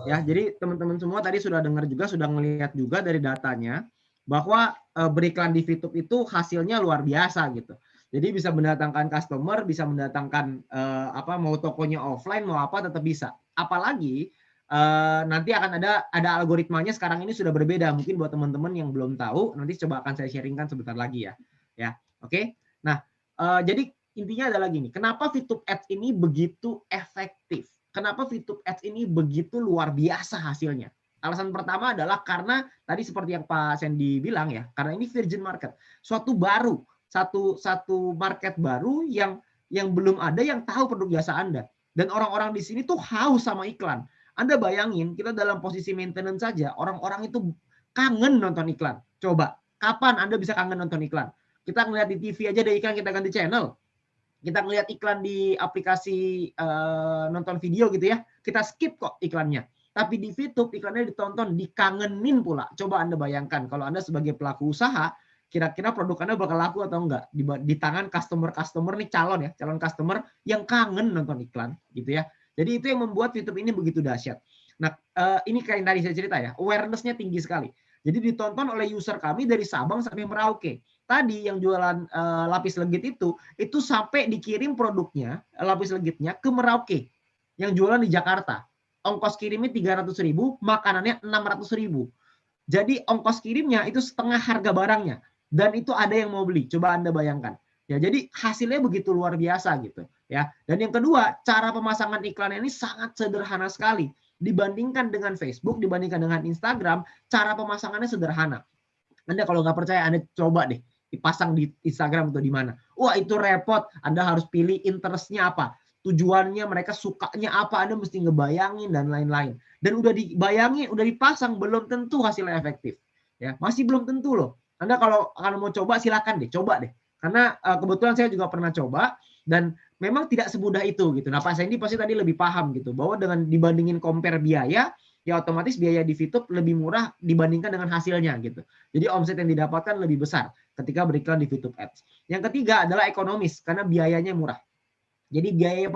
Ya, jadi teman-teman semua tadi sudah dengar juga, sudah melihat juga dari datanya bahwa beriklan di VTube itu hasilnya luar biasa gitu. Jadi bisa mendatangkan customer, bisa mendatangkan mau tokonya offline, mau apa tetap bisa. Apalagi nanti akan ada algoritmanya sekarang ini sudah berbeda. Mungkin buat teman-teman yang belum tahu, nanti coba akan saya sharingkan sebentar lagi ya. Ya, oke. Nah, jadi intinya adalah gini, kenapa VTube Ads ini begitu efektif? Kenapa VTube Ads ini begitu luar biasa hasilnya? Alasan pertama adalah karena tadi seperti yang Pak Sandy bilang ya, karena ini virgin market, suatu baru, satu market baru yang belum ada yang tahu produk jasa Anda, dan orang-orang di sini tuh haus sama iklan. Anda bayangin kita dalam posisi maintenance saja, orang-orang itu kangen nonton iklan. Coba, kapan Anda bisa kangen nonton iklan? Kita ngeliat di TV aja ada iklan, kita ganti channel. Kita ngeliat iklan di aplikasi nonton video gitu ya, kita skip kok iklannya. Tapi di VTube iklannya ditonton, dikangenin pula. Coba Anda bayangkan kalau Anda sebagai pelaku usaha, kira-kira produk Anda bakal laku atau enggak di tangan customer nih, calon customer yang kangen nonton iklan gitu ya. Jadi itu yang membuat VTube ini begitu dahsyat. Nah, ini kayak yang tadi saya cerita ya, awareness-nya tinggi sekali. Jadi ditonton oleh user kami dari Sabang sampai Merauke. Tadi yang jualan lapis legit itu sampai dikirim produknya, lapis legitnya ke Merauke. Yang jualan di Jakarta. Ongkos kirimnya 300.000, makanannya 600.000. Jadi ongkos kirimnya itu setengah harga barangnya. Dan itu ada yang mau beli. Coba Anda bayangkan. Ya, jadi hasilnya begitu luar biasa gitu ya. Dan yang kedua, cara pemasangan iklan ini sangat sederhana sekali. Dibandingkan dengan Facebook, dibandingkan dengan Instagram, cara pemasangannya sederhana. Anda kalau nggak percaya, Anda coba deh dipasang di Instagram atau di mana. Wah, itu repot. Anda harus pilih interestnya apa, tujuannya, mereka sukanya apa, Anda mesti ngebayangin dan lain-lain. Dan udah dibayangin, udah dipasang, belum tentu hasilnya efektif. Ya, masih belum tentu loh. Anda kalau mau coba, silakan deh, coba deh. Karena kebetulan saya juga pernah coba dan memang tidak semudah itu gitu. Nah, Pak Sandy pasti tadi lebih paham gitu bahwa dengan dibandingin compare biaya, ya otomatis biaya di VTube lebih murah dibandingkan dengan hasilnya gitu. Jadi omset yang didapatkan lebih besar ketika beriklan di VTube Ads. Yang ketiga adalah ekonomis karena biayanya murah. Jadi biaya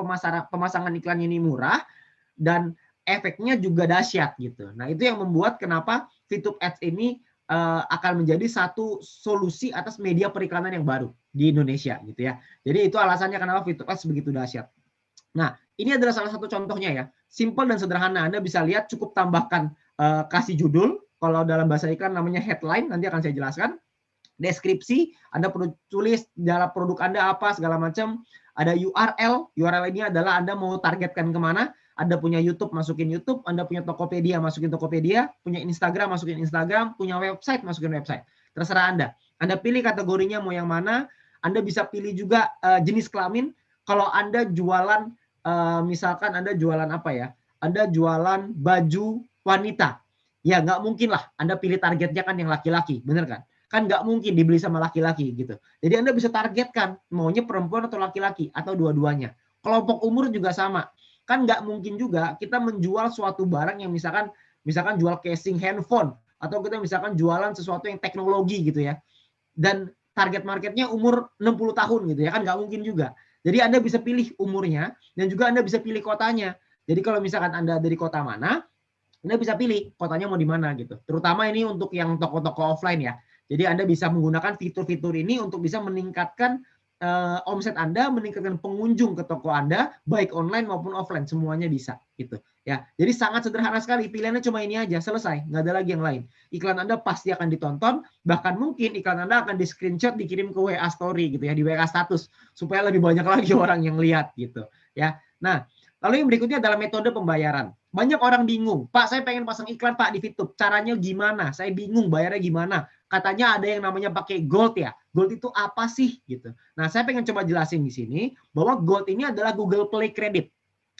pemasangan iklan ini murah dan efeknya juga dahsyat gitu. Nah, itu yang membuat kenapa VTube Ads ini akan menjadi satu solusi atas media periklanan yang baru di Indonesia gitu ya. Jadi itu alasannya kenapa VTube Ads begitu dahsyat. Nah, ini adalah salah satu contohnya ya. Simple dan sederhana. Anda bisa lihat, cukup tambahkan kasih judul. Kalau dalam bahasa iklan namanya headline, nanti akan saya jelaskan. Deskripsi, Anda perlu tulis dalam produk Anda apa, segala macam. Ada URL. URL ini adalah Anda mau targetkan kemana. Anda punya YouTube, masukin YouTube. Anda punya Tokopedia, masukin Tokopedia. Punya Instagram, masukin Instagram. Punya website, masukin website. Terserah Anda. Anda pilih kategorinya mau yang mana. Anda bisa pilih juga jenis kelamin. Kalau Anda jualan, misalkan Anda jualan apa ya? Anda jualan baju wanita. Ya nggak mungkin lah. Anda pilih targetnya kan yang laki-laki. Bener kan? Kan nggak mungkin dibeli sama laki-laki gitu. Jadi Anda bisa targetkan maunya perempuan atau laki-laki atau dua-duanya. Kelompok umur juga sama. Kan nggak mungkin juga kita menjual suatu barang yang misalkan jual casing handphone atau kita misalkan jualan sesuatu yang teknologi gitu ya. Dan target marketnya umur 60 tahun gitu ya, kan nggak mungkin juga. Jadi Anda bisa pilih umurnya dan juga Anda bisa pilih kotanya. Jadi kalau misalkan Anda dari kota mana, Anda bisa pilih kotanya mau di mana gitu. Terutama ini untuk yang toko-toko offline ya. Jadi Anda bisa menggunakan fitur-fitur ini untuk bisa meningkatkan omset Anda, meningkatkan pengunjung ke toko Anda, baik online maupun offline, semuanya bisa gitu. Ya, jadi sangat sederhana sekali, pilihannya cuma ini aja, selesai, nggak ada lagi yang lain. Iklan Anda pasti akan ditonton, bahkan mungkin iklan Anda akan di screenshot, dikirim ke WA story gitu ya, di WA status, supaya lebih banyak lagi orang yang lihat gitu ya. Nah, lalu yang berikutnya adalah metode pembayaran. Banyak orang bingung, Pak saya pengen pasang iklan Pak di VTube, caranya gimana? Saya bingung bayarnya gimana? Katanya ada yang namanya pakai Gold ya. Gold itu apa sih gitu. Nah, saya pengen coba jelasin di sini bahwa Gold ini adalah Google Play Credit.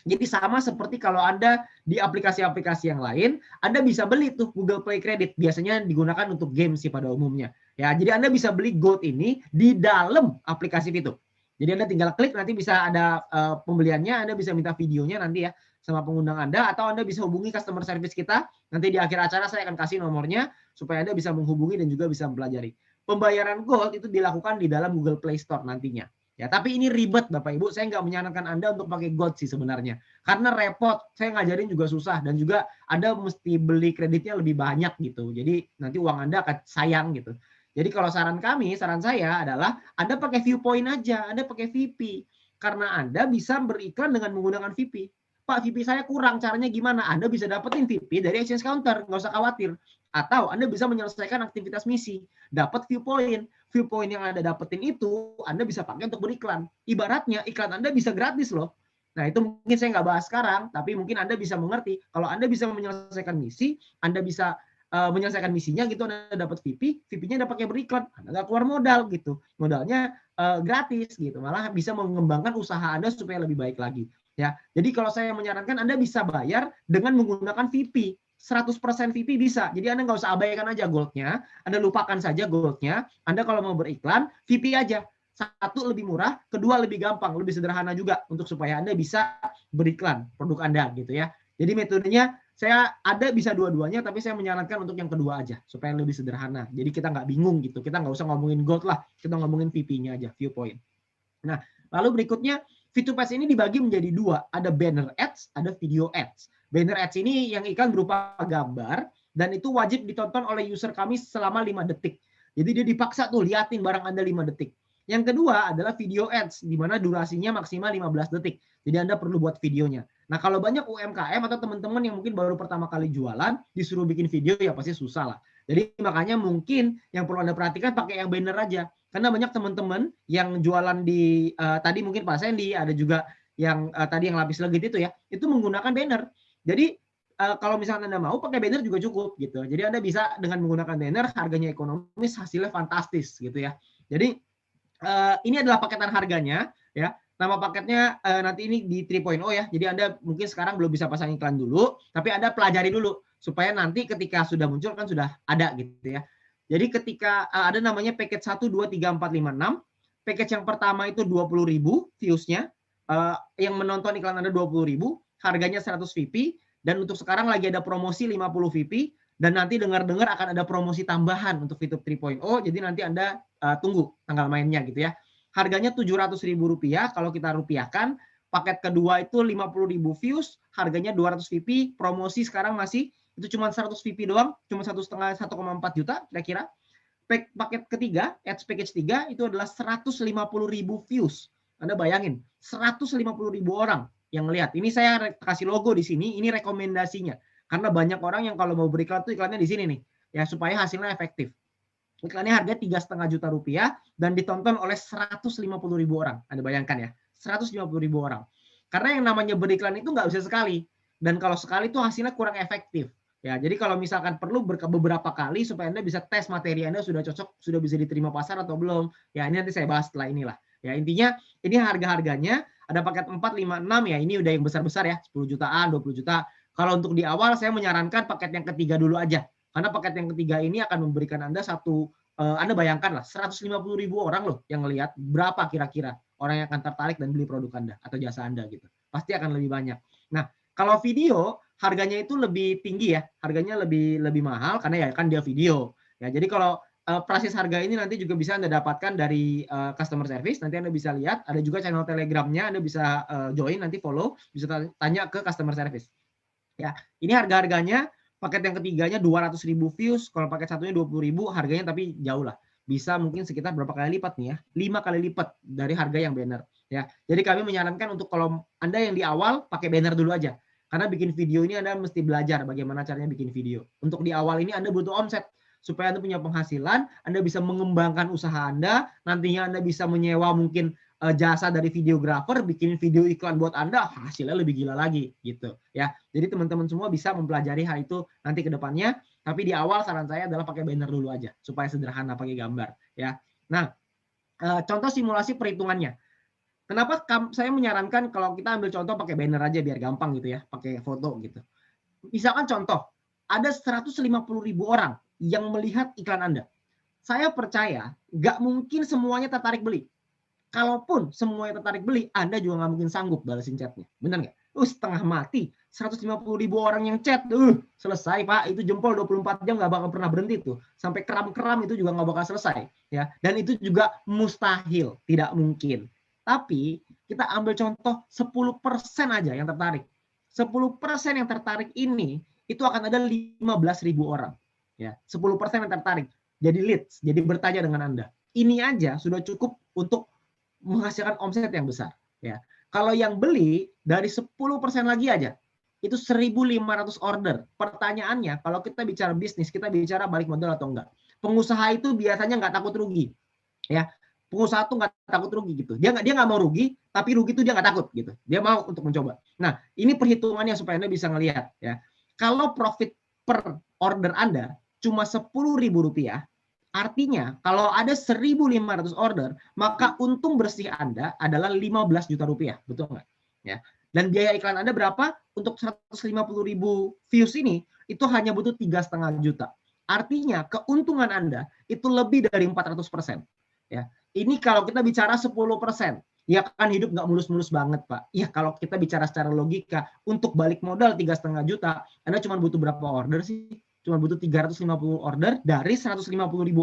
Jadi sama seperti kalau Anda di aplikasi-aplikasi yang lain, Anda bisa beli tuh Google Play Credit. Biasanya digunakan untuk game sih pada umumnya. Ya, jadi Anda bisa beli Gold ini di dalam aplikasi itu. Jadi Anda tinggal klik, nanti bisa ada pembeliannya, Anda bisa minta videonya nanti ya sama pengundang Anda, atau Anda bisa hubungi customer service kita. Nanti di akhir acara saya akan kasih nomornya supaya Anda bisa menghubungi dan juga bisa mempelajari. Pembayaran Gold itu dilakukan di dalam Google Play Store nantinya. Ya, tapi ini ribet Bapak Ibu, saya nggak menyarankan Anda untuk pakai Gold sih sebenarnya. Karena repot, saya ngajarin juga susah, dan juga Anda mesti beli kreditnya lebih banyak gitu. Jadi nanti uang Anda akan sayang gitu. Jadi kalau saran saya adalah Anda pakai Viewpoint aja, Anda pakai VP. Karena Anda bisa beriklan dengan menggunakan VP. Pak, VP saya kurang, caranya gimana? Anda bisa dapetin VP dari Exchange Counter, nggak usah khawatir. Atau Anda bisa menyelesaikan aktivitas misi, dapat Viewpoint. Viewpoint yang Anda dapetin itu Anda bisa pakai untuk beriklan. Ibaratnya iklan Anda bisa gratis loh. Nah, itu mungkin saya nggak bahas sekarang, tapi mungkin Anda bisa mengerti. Kalau Anda bisa menyelesaikan misi, Anda bisa menyelesaikan misinya gitu, Anda dapat VP, VP-nya Anda pakai beriklan, Anda nggak keluar modal gitu. Modalnya gratis gitu. Malah bisa mengembangkan usaha Anda supaya lebih baik lagi. Ya, jadi kalau saya menyarankan Anda bisa bayar dengan menggunakan VP. 100% VP bisa. Jadi Anda nggak usah abaikan aja Gold-nya, Anda lupakan saja Gold-nya. Anda kalau mau beriklan, VP aja. Satu lebih murah, kedua lebih gampang, lebih sederhana juga untuk supaya Anda bisa beriklan produk Anda gitu ya. Jadi metodenya saya ada bisa dua-duanya, tapi saya menyarankan untuk yang kedua aja supaya lebih sederhana. Jadi kita nggak bingung gitu. Kita nggak usah ngomongin Gold lah, kita ngomongin VP-nya aja, Viewpoint. Nah, lalu berikutnya VTube Ads ini dibagi menjadi dua, ada banner ads, ada video ads. Banner ads ini yang iklan berupa gambar dan itu wajib ditonton oleh user kami selama 5 detik. Jadi dia dipaksa tuh liatin barang Anda 5 detik. Yang kedua adalah video ads di mana durasinya maksimal 15 detik. Jadi Anda perlu buat videonya. Nah, kalau banyak UMKM atau teman-teman yang mungkin baru pertama kali jualan disuruh bikin video ya pasti susah lah. Jadi makanya mungkin yang perlu Anda perhatikan pakai yang banner aja. Karena banyak teman-teman yang jualan di tadi mungkin Pak Sandy, ada juga yang tadi yang lapis legit itu ya, itu menggunakan banner. Jadi kalau misalnya Anda mau pakai banner juga cukup gitu. Jadi Anda bisa dengan menggunakan banner, harganya ekonomis, hasilnya fantastis gitu ya. Jadi ini adalah paketan harganya ya. Nama paketnya nanti ini di 3.0 ya. Jadi Anda mungkin sekarang belum bisa pasang iklan dulu, tapi Anda pelajari dulu supaya nanti ketika sudah muncul kan sudah ada gitu ya. Jadi ketika ada namanya paket 1, 2, 3, 4, 5, 6. Paket yang pertama itu 20.000 views-nya. Yang menonton iklan Anda 20.000, harganya 100 VP. Dan untuk sekarang lagi ada promosi 50 VP. Dan nanti dengar-dengar akan ada promosi tambahan untuk VTube 3.0. Jadi nanti Anda tunggu tanggal mainnya gitu ya. Harganya Rp700.000 kalau kita rupiahkan. Paket kedua itu 50.000 views, harganya 200 VP. Promosi sekarang masih itu cuma 100 VP doang, cuma 1,5 1,4 juta kira-kira. Paket ketiga, ads package 3 itu adalah 150.000 views. Anda bayangin, 150.000 orang yang lihat. Ini saya kasih logo di sini, ini rekomendasinya. Karena banyak orang yang kalau mau beriklan tuh iklannya di sini nih, ya supaya hasilnya efektif. Iklannya harga Rp3,5 juta dan ditonton oleh 150.000 orang. Anda bayangkan ya, 150.000 orang. Karena yang namanya beriklan itu nggak bisa sekali. Dan kalau sekali itu hasilnya kurang efektif. Ya, jadi kalau misalkan perlu beberapa kali supaya Anda bisa tes materi Anda sudah cocok, sudah bisa diterima pasar atau belum. Ya, ini nanti saya bahas setelah inilah. Ya, intinya ini harga-harganya ada paket 4, 5, 6 ya. Ini udah yang besar-besar ya, 10 jutaan, 20 juta. Kalau untuk di awal saya menyarankan paket yang ketiga dulu aja. Karena paket yang ketiga ini akan memberikan Anda Anda bayangkan lah 150.000 orang loh yang ngelihat, berapa kira-kira orang yang akan tertarik dan beli produk Anda atau jasa Anda gitu. Pasti akan lebih banyak. Nah, kalau video harganya itu lebih tinggi ya, harganya lebih mahal karena ya kan dia video. Ya, jadi kalau proses harga ini nanti juga bisa Anda dapatkan dari customer service. Nanti Anda bisa lihat, ada juga channel Telegramnya, Anda bisa join, nanti follow, bisa tanya ke customer service. Ya, ini harga-harganya. Paket yang ketiganya 200.000 views, kalau paket satunya 20.000, harganya tapi jauh lah. Bisa mungkin sekitar berapa kali lipat nih ya? 5 kali lipat dari harga yang banner. Ya, jadi kami menyarankan untuk kalau Anda yang di awal pakai banner dulu aja. Karena bikin video ini Anda mesti belajar bagaimana caranya bikin video. Untuk di awal ini Anda butuh omset. Supaya Anda punya penghasilan, Anda bisa mengembangkan usaha Anda, nantinya Anda bisa menyewa mungkin jasa dari videografer, bikin video iklan buat Anda, hasilnya lebih gila lagi gitu ya. Jadi teman-teman semua bisa mempelajari hal itu nanti ke depannya, tapi di awal saran saya adalah pakai banner dulu aja supaya sederhana, pakai gambar ya. Nah, contoh simulasi perhitungannya. Kenapa saya menyarankan kalau kita ambil contoh pakai banner aja biar gampang gitu ya, pakai foto gitu. Misalkan contoh, ada 150.000 orang yang melihat iklan Anda. Saya percaya nggak mungkin semuanya tertarik beli. Kalaupun semuanya tertarik beli, Anda juga nggak mungkin sanggup balesin chatnya. Benar nggak? Setengah mati. 150.000 orang yang chat. Selesai Pak. Itu jempol 24 jam nggak bakal pernah berhenti tuh. Sampai keram-keram itu juga nggak bakal selesai. Ya. Dan itu juga mustahil. Tidak mungkin. Tapi kita ambil contoh 10% aja yang tertarik. 10% yang tertarik ini, itu akan ada 15.000 orang. Ya. 10% yang tertarik. Jadi leads. Jadi bertanya dengan Anda. Ini aja sudah cukup untuk menghasilkan omset yang besar ya. Kalau yang beli dari 10% lagi aja itu 1.500 order. Pertanyaannya, kalau kita bicara bisnis, kita bicara balik modal atau enggak. Pengusaha itu biasanya nggak takut rugi ya. Pengusaha tuh nggak takut rugi gitu. Dia nggak mau rugi, tapi rugi itu dia nggak takut gitu. Dia mau untuk mencoba. Nah, ini perhitungannya supaya Anda bisa ngelihat ya. Kalau profit per order Anda cuma Rp10.000, artinya kalau ada 1.500 order, maka untung bersih Anda adalah 15 juta rupiah, betul nggak? Ya. Dan biaya iklan Anda berapa? Untuk 150.000 views ini, itu hanya butuh 3,5 juta. Artinya keuntungan Anda itu lebih dari 400%. Ya. Ini kalau kita bicara 10%. Ya kan hidup nggak mulus-mulus banget Pak. Ya kalau kita bicara secara logika, untuk balik modal 3,5 juta, Anda cuma butuh berapa order sih? Cuma butuh 350 order dari 150.000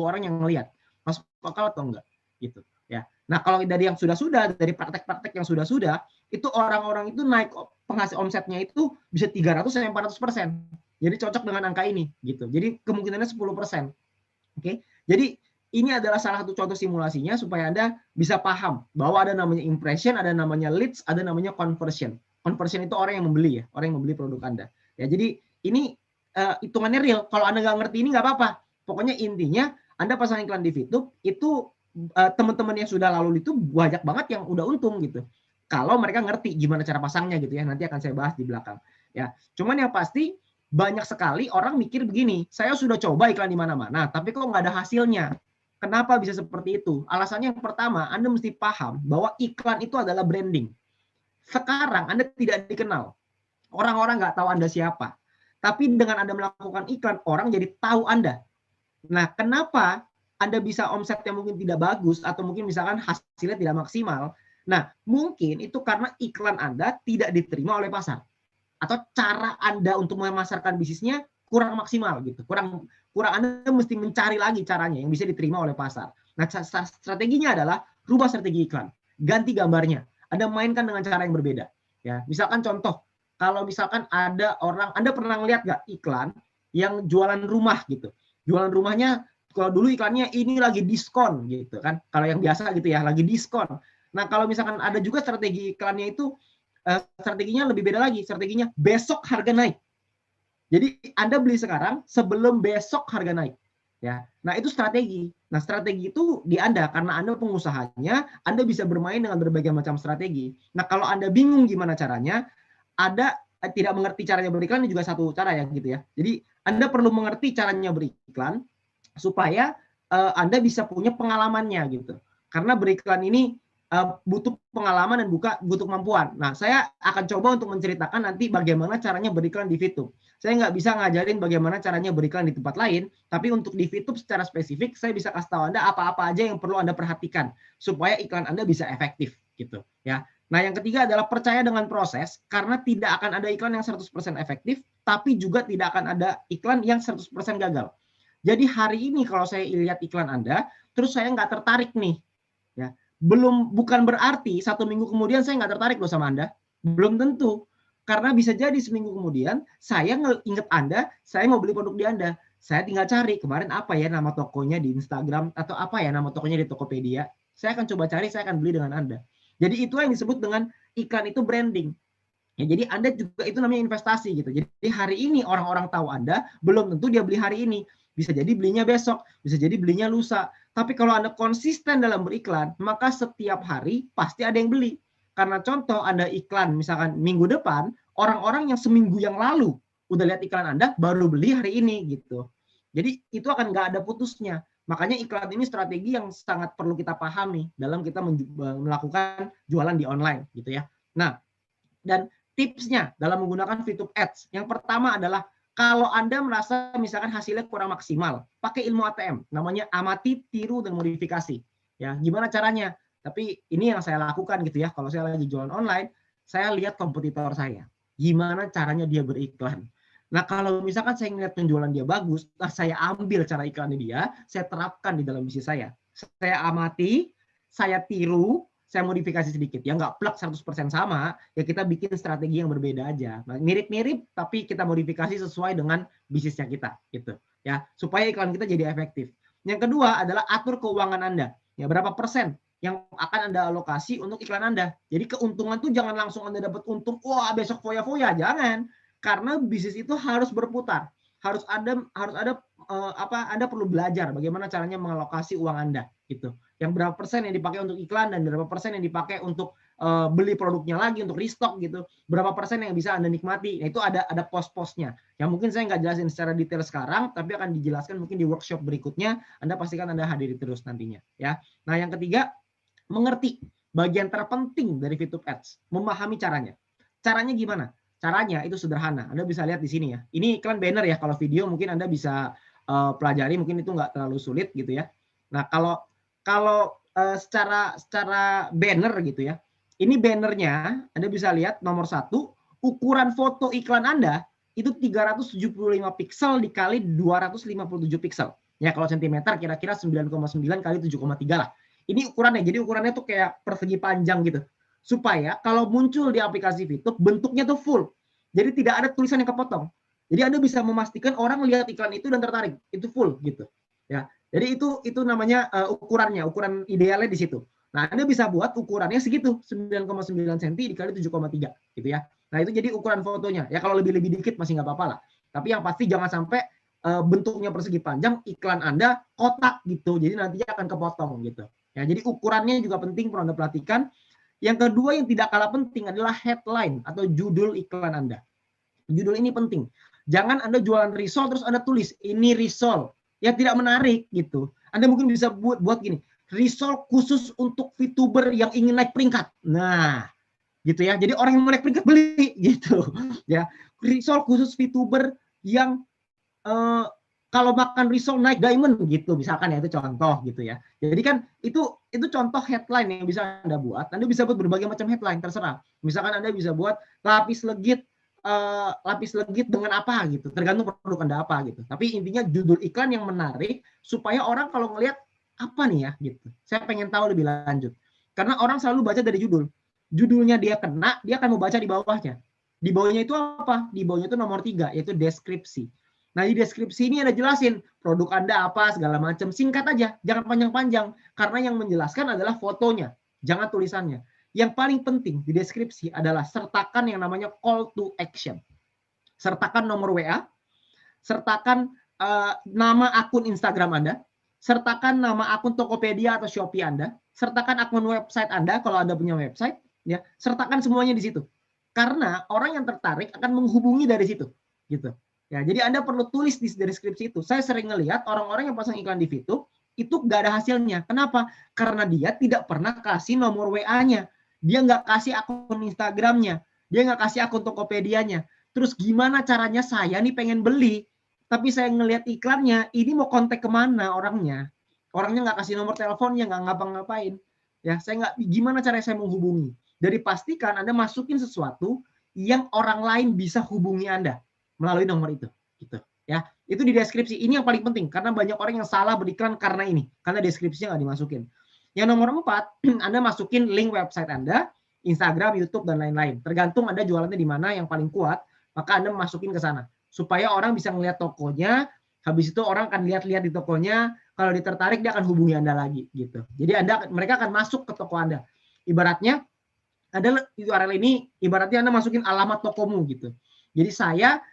orang yang ngelihat. Masuk akal atau enggak? Gitu ya. Nah, kalau dari yang sudah-sudah, dari praktek-praktek yang sudah-sudah, itu orang-orang itu naik penghasil omsetnya itu bisa 300 sampai 400%. Jadi cocok dengan angka ini gitu. Jadi kemungkinannya 10%. Oke. Jadi ini adalah salah satu contoh simulasinya supaya Anda bisa paham bahwa ada namanya impression, ada namanya leads, ada namanya conversion. Conversion itu orang yang membeli ya, orang yang membeli produk Anda. Ya, jadi ini hitungannya real. Kalau Anda nggak ngerti ini nggak apa-apa. Pokoknya intinya Anda pasang iklan di YouTube itu teman-teman yang sudah lalu itu banyak banget yang udah untung gitu. Kalau mereka ngerti gimana cara pasangnya gitu ya. Nanti akan saya bahas di belakang. Ya, cuman yang pasti banyak sekali orang mikir begini. Saya sudah coba iklan di mana-mana, tapi kok nggak ada hasilnya. Kenapa bisa seperti itu? Alasannya yang pertama, Anda mesti paham bahwa iklan itu adalah branding. Sekarang Anda tidak dikenal. Orang-orang nggak tahu Anda siapa. Tapi dengan Anda melakukan iklan, orang jadi tahu Anda. Nah, kenapa Anda bisa omset yang mungkin tidak bagus atau mungkin misalkan hasilnya tidak maksimal? Nah, mungkin itu karena iklan Anda tidak diterima oleh pasar. Atau cara Anda untuk memasarkan bisnisnya kurang maksimal gitu. Kurang Anda mesti mencari lagi caranya yang bisa diterima oleh pasar. Nah, strateginya adalah rubah strategi iklan. Ganti gambarnya. Anda mainkan dengan cara yang berbeda. Ya, misalkan contoh, kalau misalkan ada orang, Anda pernah ngeliat nggak iklan yang jualan rumah gitu. Jualan rumahnya, kalau dulu iklannya ini lagi diskon gitu kan. Kalau yang biasa gitu ya, lagi diskon. Nah kalau misalkan ada juga strategi iklannya itu, strateginya lebih beda lagi. Strateginya besok harga naik. Jadi Anda beli sekarang sebelum besok harga naik. Ya, nah itu strategi. Nah strategi itu di Anda, karena Anda pengusahanya, Anda bisa bermain dengan berbagai macam strategi. Nah kalau Anda bingung gimana caranya, ada tidak mengerti caranya beriklan ini juga satu cara ya gitu ya. Jadi Anda perlu mengerti caranya beriklan supaya Anda bisa punya pengalamannya gitu. Karena beriklan ini butuh pengalaman dan butuh kemampuan. Nah, saya akan coba untuk menceritakan nanti bagaimana caranya beriklan di VTube. Saya nggak bisa ngajarin bagaimana caranya beriklan di tempat lain, tapi untuk di VTube secara spesifik saya bisa kasih tahu Anda apa-apa aja yang perlu Anda perhatikan supaya iklan Anda bisa efektif gitu ya. Nah, yang ketiga adalah percaya dengan proses, karena tidak akan ada iklan yang 100% efektif, tapi juga tidak akan ada iklan yang 100% gagal. Jadi hari ini kalau saya lihat iklan Anda, terus saya nggak tertarik nih, ya bukan berarti 1 minggu kemudian saya nggak tertarik loh sama Anda. Belum tentu. Karena bisa jadi seminggu kemudian saya ingat Anda, saya mau beli produk di Anda. Saya tinggal cari kemarin apa ya nama tokonya di Instagram, atau apa ya nama tokonya di Tokopedia. Saya akan coba cari, saya akan beli dengan Anda. Jadi itu yang disebut dengan iklan itu branding. Ya, jadi Anda juga itu namanya investasi gitu. Jadi hari ini orang-orang tahu Anda, belum tentu dia beli hari ini. Bisa jadi belinya besok, bisa jadi belinya lusa. Tapi kalau Anda konsisten dalam beriklan, maka setiap hari pasti ada yang beli. Karena contoh Anda iklan misalkan minggu depan, orang-orang yang seminggu yang lalu udah lihat iklan Anda baru beli hari ini gitu. Jadi itu akan nggak ada putusnya. Makanya iklan ini strategi yang sangat perlu kita pahami dalam kita melakukan jualan di online gitu ya. Nah, dan tipsnya dalam menggunakan VTube Ads, yang pertama adalah kalau Anda merasa misalkan hasilnya kurang maksimal, pakai ilmu ATM, namanya amati, tiru, dan modifikasi. Ya, gimana caranya? Tapi ini yang saya lakukan gitu ya. Kalau saya lagi jualan online, saya lihat kompetitor saya. Gimana caranya dia beriklan. Nah, kalau misalkan saya ngeliat penjualan dia bagus, saya ambil cara iklannya dia, saya terapkan di dalam bisnis saya. Saya amati, saya tiru, saya modifikasi sedikit. Ya nggak plek 100% sama, ya kita bikin strategi yang berbeda aja. Nah, mirip-mirip, tapi kita modifikasi sesuai dengan bisnisnya kita. Gitu. Ya, supaya iklan kita jadi efektif. Yang kedua adalah atur keuangan Anda. Ya, berapa persen yang akan Anda alokasi untuk iklan Anda. Jadi keuntungan tuh jangan langsung Anda dapat untung, wah besok foya-foya, jangan. Karena bisnis itu harus berputar, harus ada Anda perlu belajar bagaimana caranya mengalokasi uang Anda gitu. Yang berapa persen yang dipakai untuk iklan dan berapa persen yang dipakai untuk beli produknya lagi, untuk restock gitu. Berapa persen yang bisa Anda nikmati. Nah, itu ada pos-posnya. Yang mungkin saya nggak jelasin secara detail sekarang, tapi akan dijelaskan mungkin di workshop berikutnya. Anda pastikan Anda hadiri terus nantinya ya. Nah, yang ketiga, mengerti bagian terpenting dari VTube Ads, memahami caranya. Caranya gimana? Caranya itu sederhana. Anda bisa lihat di sini ya. Ini iklan banner ya. Kalau video mungkin Anda bisa pelajari, mungkin itu nggak terlalu sulit gitu ya. Nah, kalau secara banner gitu ya. Ini bannernya Anda bisa lihat nomor 1, ukuran foto iklan Anda itu 375 piksel dikali 257 piksel. Ya, kalau sentimeter kira-kira 9,9 kali 7,3 lah. Ini ukurannya. Jadi ukurannya tuh kayak persegi panjang gitu. Supaya kalau muncul di aplikasi VTube bentuknya tuh full. Jadi tidak ada tulisan yang kepotong. Jadi Anda bisa memastikan orang lihat iklan itu dan tertarik. Itu full gitu. Ya. Jadi itu namanya ukurannya, ukuran idealnya di situ. Nah, Anda bisa buat ukurannya segitu, 9,9 cm dikali 7,3 gitu ya. Nah, itu jadi ukuran fotonya. Ya kalau lebih dikit masih nggak apa-apa lah. Tapi yang pasti jangan sampai bentuknya persegi panjang, iklan Anda kotak gitu. Jadi nantinya akan kepotong gitu. Ya, jadi ukurannya juga penting perlu Anda perhatikan. Yang kedua yang tidak kalah penting adalah headline atau judul iklan Anda. Judul ini penting. Jangan Anda jualan risol terus Anda tulis ini risol. Ya tidak menarik gitu. Anda mungkin bisa buat gini, risol khusus untuk VTuber yang ingin naik peringkat. Nah, gitu ya. Jadi orang yang mau naik peringkat beli gitu. Ya, risol khusus VTuber yang kalau makan risol naik diamond gitu misalkan ya, itu contoh gitu ya. Jadi kan itu contoh headline yang bisa Anda buat. Anda bisa buat berbagai macam headline terserah. Misalkan Anda bisa buat lapis legit dengan apa gitu. Tergantung produk Anda apa gitu. Tapi intinya judul iklan yang menarik supaya orang kalau ngelihat apa nih ya gitu. Saya pengen tahu lebih lanjut. Karena orang selalu baca dari judul. Judulnya dia kena, dia akan mau baca di bawahnya. Di bawahnya itu apa? Di bawahnya itu nomor 3 yaitu deskripsi. Nah, di deskripsi ini ada jelasin produk Anda apa, segala macam. Singkat aja, jangan panjang-panjang. Karena yang menjelaskan adalah fotonya, jangan tulisannya. Yang paling penting di deskripsi adalah sertakan yang namanya call to action. Sertakan nomor WA, sertakan nama akun Instagram Anda, sertakan nama akun Tokopedia atau Shopee Anda, sertakan akun website Anda kalau Anda punya website, ya, sertakan semuanya di situ. Karena orang yang tertarik akan menghubungi dari situ, gitu. Ya, jadi Anda perlu tulis di deskripsi itu. Saya sering ngelihat orang-orang yang pasang iklan di VTube itu nggak ada hasilnya. Kenapa? Karena dia tidak pernah kasih nomor WA-nya. Dia nggak kasih akun Instagram-nya. Dia nggak kasih akun Tokopedia-nya. Terus gimana caranya saya nih pengen beli, tapi saya ngelihat iklannya, ini mau kontak kemana orangnya? Orangnya nggak kasih nomor teleponnya, nggak ngapa-ngapain. Ya, saya nggak. Gimana caranya saya menghubungi? Jadi pastikan Anda masukin sesuatu yang orang lain bisa hubungi Anda melalui nomor itu, gitu ya. Itu di deskripsi. Ini yang paling penting karena banyak orang yang salah beriklan karena ini, karena deskripsinya nggak dimasukin. Yang nomor 4, Anda masukin link website Anda, Instagram, YouTube dan lain-lain. Tergantung Anda jualannya di mana yang paling kuat, maka Anda masukin ke sana supaya orang bisa ngelihat tokonya. Habis itu orang akan lihat-lihat di tokonya. Kalau dia tertarik dia akan hubungi Anda lagi, gitu. Jadi mereka akan masuk ke toko Anda. Ibaratnya Ada URL ini ibaratnya Anda masukin alamat tokomu gitu. Jadi saya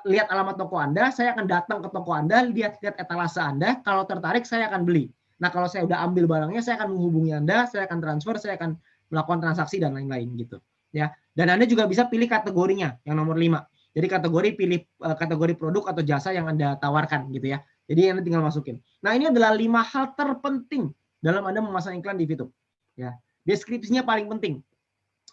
lihat alamat toko Anda, saya akan datang ke toko Anda, lihat etalase Anda, kalau tertarik saya akan beli. Nah, kalau saya udah ambil barangnya, saya akan menghubungi Anda, saya akan transfer, saya akan melakukan transaksi dan lain-lain gitu. Ya. Dan Anda juga bisa pilih kategorinya yang nomor 5. Jadi pilih kategori produk atau jasa yang Anda tawarkan gitu ya. Jadi Anda tinggal masukin. Nah, ini adalah 5 hal terpenting dalam Anda memasang iklan di YouTube. Ya. Deskripsinya paling penting.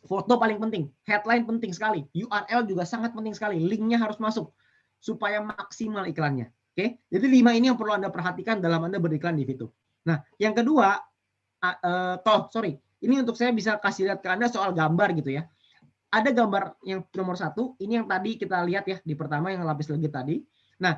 Foto paling penting, headline penting sekali, URL juga sangat penting sekali, linknya harus masuk supaya maksimal iklannya. Oke, jadi 5 ini yang perlu Anda perhatikan dalam Anda beriklan di YouTube. Nah, yang kedua, ini untuk saya bisa kasih lihat ke Anda soal gambar gitu ya. Ada gambar yang nomor 1, ini yang tadi kita lihat ya di pertama yang lapis legit tadi. Nah,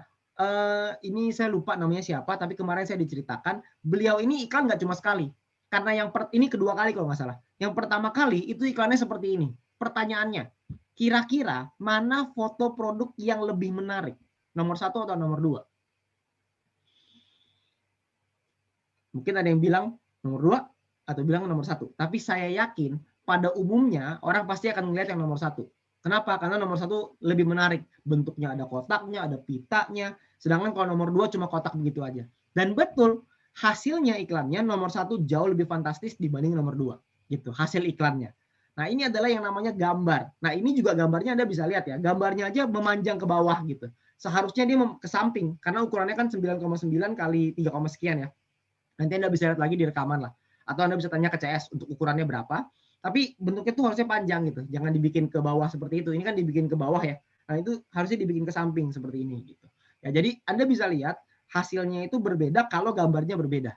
ini saya lupa namanya siapa, tapi kemarin saya diceritakan beliau ini iklan nggak cuma sekali. Karena ini kedua kali kalau nggak salah. Yang pertama kali itu iklannya seperti ini. Pertanyaannya, kira-kira mana foto produk yang lebih menarik? Nomor 1 atau nomor 2? Mungkin ada yang bilang nomor 2 atau bilang nomor 1. Tapi saya yakin pada umumnya orang pasti akan melihat yang nomor 1. Kenapa? Karena nomor 1 lebih menarik. Bentuknya ada kotaknya, ada pitanya. Sedangkan kalau nomor 2 cuma kotak begitu aja. Dan betul, hasilnya iklannya nomor 1 jauh lebih fantastis dibanding nomor 2 gitu, hasil iklannya. Nah, ini adalah yang namanya gambar. Nah, ini juga gambarnya Anda bisa lihat ya, gambarnya aja memanjang ke bawah gitu. Seharusnya dia ke samping karena ukurannya kan 9,9 kali 3, sekian ya. Nanti Anda bisa lihat lagi di rekaman lah. Atau Anda bisa tanya ke CS untuk ukurannya berapa. Tapi bentuknya tuh harusnya panjang gitu. Jangan dibikin ke bawah seperti itu. Ini kan dibikin ke bawah ya. Nah, itu harusnya dibikin ke samping seperti ini gitu. Ya, jadi Anda bisa lihat hasilnya itu berbeda kalau gambarnya berbeda.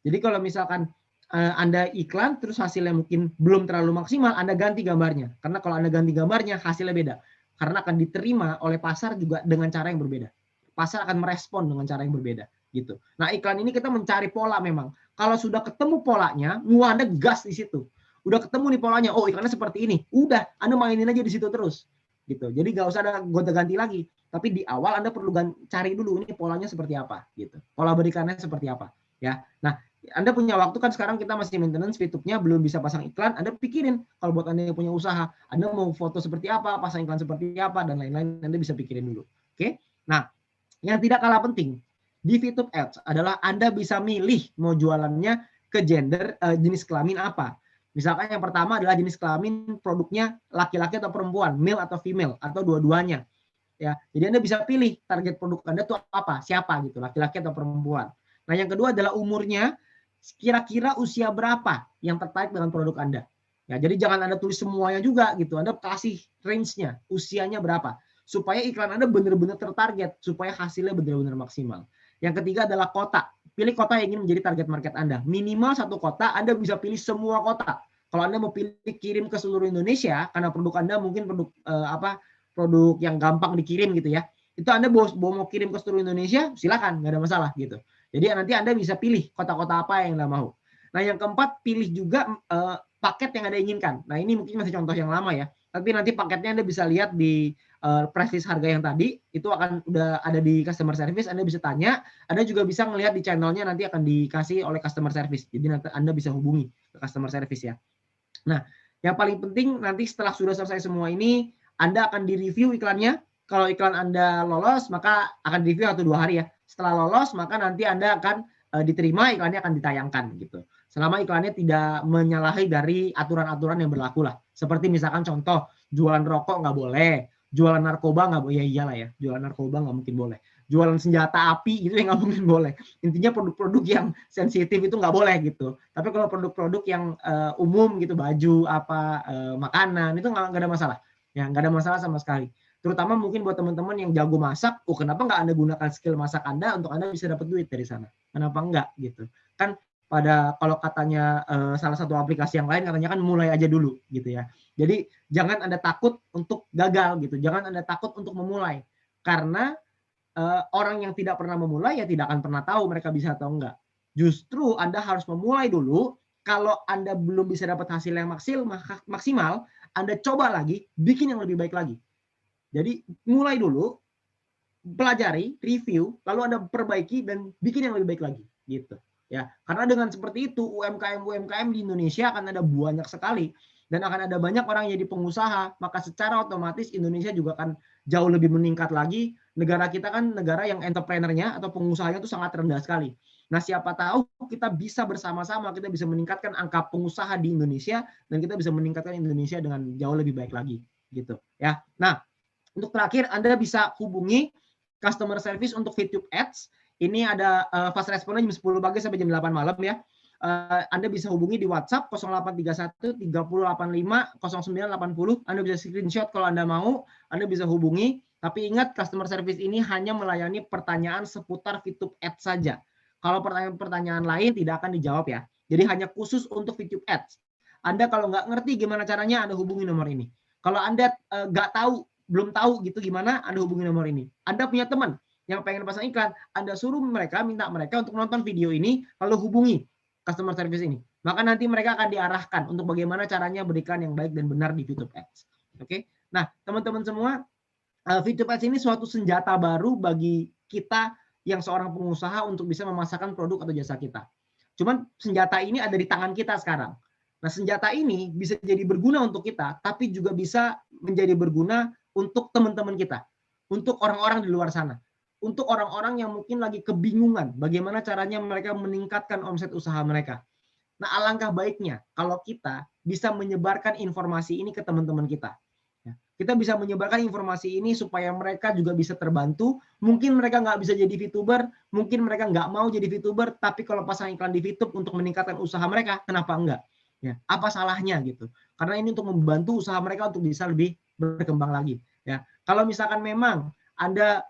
Jadi kalau misalkan Anda iklan terus hasilnya mungkin belum terlalu maksimal, Anda ganti gambarnya. Karena kalau Anda ganti gambarnya hasilnya beda. Karena akan diterima oleh pasar juga dengan cara yang berbeda. Pasar akan merespon dengan cara yang berbeda gitu. Nah, iklan ini kita mencari pola memang. Kalau sudah ketemu polanya, Anda gas di situ. Udah ketemu nih polanya, oh iklannya seperti ini. Udah, Anda mainin aja di situ terus. Gitu. Jadi nggak usah ada gonta-ganti lagi. Tapi di awal Anda perlu cari dulu ini polanya seperti apa gitu. Pola berikannya seperti apa ya. Nah, Anda punya waktu kan sekarang kita masih maintenance YouTube-nya belum bisa pasang iklan, Anda pikirin kalau buat Anda yang punya usaha, Anda mau foto seperti apa, pasang iklan seperti apa dan lain-lain, Anda bisa pikirin dulu. Oke? Nah, yang tidak kalah penting di YouTube Ads adalah Anda bisa milih mau jualannya ke gender jenis kelamin apa. Misalkan yang pertama adalah jenis kelamin produknya laki-laki atau perempuan, male atau female atau dua-duanya. Ya, jadi Anda bisa pilih target produk Anda itu apa, siapa gitu, laki-laki atau perempuan. Nah, yang kedua adalah umurnya, kira-kira usia berapa yang tertarik dengan produk Anda. Ya, jadi jangan Anda tulis semuanya juga gitu. Anda kasih range-nya, usianya berapa, supaya iklan Anda benar-benar tertarget, supaya hasilnya benar-benar maksimal. Yang ketiga adalah kota. Pilih kota yang ingin menjadi target market Anda. Minimal 1 kota, Anda bisa pilih semua kota. Kalau Anda mau pilih kirim ke seluruh Indonesia, karena produk Anda mungkin produk yang gampang dikirim gitu ya, itu Anda mau kirim ke seluruh Indonesia, silakan, nggak ada masalah gitu. Jadi nanti Anda bisa pilih kota-kota apa yang Anda mau. Nah, yang keempat, pilih juga paket yang Anda inginkan. Nah, ini mungkin masih contoh yang lama ya, tapi nanti paketnya Anda bisa lihat di price list harga yang tadi, itu akan udah ada di customer service, Anda bisa tanya, Anda juga bisa melihat di channelnya nanti akan dikasih oleh customer service, jadi nanti Anda bisa hubungi ke customer service ya. Nah, yang paling penting nanti setelah sudah selesai semua ini, Anda akan direview iklannya. Kalau iklan Anda lolos, maka akan direview 1-2 hari ya. Setelah lolos, maka nanti Anda akan diterima, iklannya akan ditayangkan gitu. Selama iklannya tidak menyalahi dari aturan-aturan yang berlaku lah. Seperti misalkan contoh, jualan rokok nggak boleh, jualan narkoba nggak boleh, ya iyalah ya, jualan narkoba nggak mungkin boleh. Jualan senjata api itu yang nggak mungkin boleh. Intinya produk-produk yang sensitif itu nggak boleh gitu. Tapi kalau produk-produk yang umum gitu, baju, makanan, itu nggak ada masalah. Ya, nggak ada masalah sama sekali. Terutama mungkin buat teman-teman yang jago masak, kenapa nggak Anda gunakan skill masak Anda untuk Anda bisa dapat duit dari sana? Kenapa enggak gitu? Kan kalau katanya salah satu aplikasi yang lain katanya kan mulai aja dulu gitu ya. Jadi jangan Anda takut untuk gagal gitu. Jangan Anda takut untuk memulai. Karena orang yang tidak pernah memulai ya tidak akan pernah tahu mereka bisa atau enggak. Justru Anda harus memulai dulu. Kalau Anda belum bisa dapat hasil yang maksimal, Anda coba lagi, bikin yang lebih baik lagi. Jadi mulai dulu, pelajari, review, lalu Anda perbaiki dan bikin yang lebih baik lagi, gitu. Ya, karena dengan seperti itu UMKM di Indonesia akan ada banyak sekali dan akan ada banyak orang yang jadi pengusaha, maka secara otomatis Indonesia juga akan jauh lebih meningkat lagi. Negara kita kan negara yang entrepreneurnya atau pengusahanya itu sangat rendah sekali. Nah, siapa tahu kita bisa bersama-sama, kita bisa meningkatkan angka pengusaha di Indonesia dan kita bisa meningkatkan Indonesia dengan jauh lebih baik lagi, gitu ya. Nah, untuk terakhir Anda bisa hubungi customer service untuk VTube Ads. Ini ada fast responnya jam 10 pagi sampai jam 8 malam ya. Anda bisa hubungi di WhatsApp 0831 3085 0980. Anda bisa screenshot kalau Anda mau, Anda bisa hubungi. Tapi ingat, customer service ini hanya melayani pertanyaan seputar VTube Ads saja. Kalau pertanyaan-pertanyaan lain tidak akan dijawab ya. Jadi hanya khusus untuk VTube Ads. Anda kalau nggak ngerti gimana caranya, Anda hubungi nomor ini. Kalau Anda nggak tahu, belum tahu gitu gimana, Anda hubungi nomor ini. Anda punya teman yang pengen pasang iklan, Anda suruh mereka, minta mereka untuk nonton video ini, lalu hubungi customer service ini. Maka nanti mereka akan diarahkan untuk bagaimana caranya berikan yang baik dan benar di VTube Ads. Oke. Nah, teman-teman semua, VTube Ads ini suatu senjata baru bagi kita yang seorang pengusaha untuk bisa memasarkan produk atau jasa kita. Cuman senjata ini ada di tangan kita sekarang. Nah, senjata ini bisa jadi berguna untuk kita, tapi juga bisa menjadi berguna untuk teman-teman kita, untuk orang-orang di luar sana. Untuk orang-orang yang mungkin lagi kebingungan bagaimana caranya mereka meningkatkan omset usaha mereka. Nah, alangkah baiknya kalau kita bisa menyebarkan informasi ini ke teman-teman kita. Kita bisa menyebarkan informasi ini supaya mereka juga bisa terbantu. Mungkin mereka nggak bisa jadi VTuber, mungkin mereka nggak mau jadi VTuber, tapi kalau pasang iklan di VTube untuk meningkatkan usaha mereka, kenapa enggak? Ya, apa salahnya gitu? Karena ini untuk membantu usaha mereka untuk bisa lebih berkembang lagi. Ya, kalau misalkan memang Anda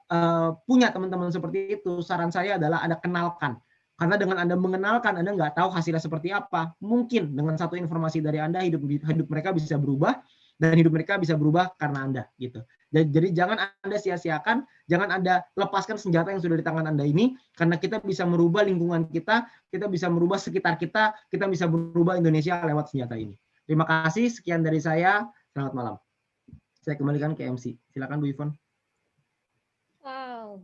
punya teman-teman seperti itu, saran saya adalah Anda kenalkan. Karena dengan Anda mengenalkan, Anda nggak tahu hasilnya seperti apa. Mungkin dengan satu informasi dari Anda, hidup mereka bisa berubah, dan hidup mereka bisa berubah karena Anda. Gitu. Jadi jangan Anda sia-siakan, jangan Anda lepaskan senjata yang sudah di tangan Anda ini, karena kita bisa merubah lingkungan kita bisa merubah sekitar kita bisa merubah Indonesia lewat senjata ini. Terima kasih, sekian dari saya. Selamat malam. Saya kembalikan ke MC. Silakan Bu Yvonne. Wow.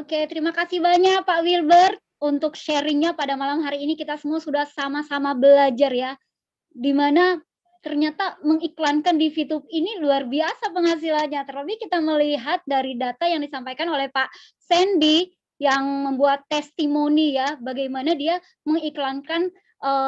Oke, terima kasih banyak Pak Wilbert untuk sharingnya pada malam hari ini. Kita semua sudah sama-sama belajar ya, di mana ternyata mengiklankan di VTube ini luar biasa penghasilannya. Terlebih kita melihat dari data yang disampaikan oleh Pak Sandy yang membuat testimoni ya, bagaimana dia mengiklankan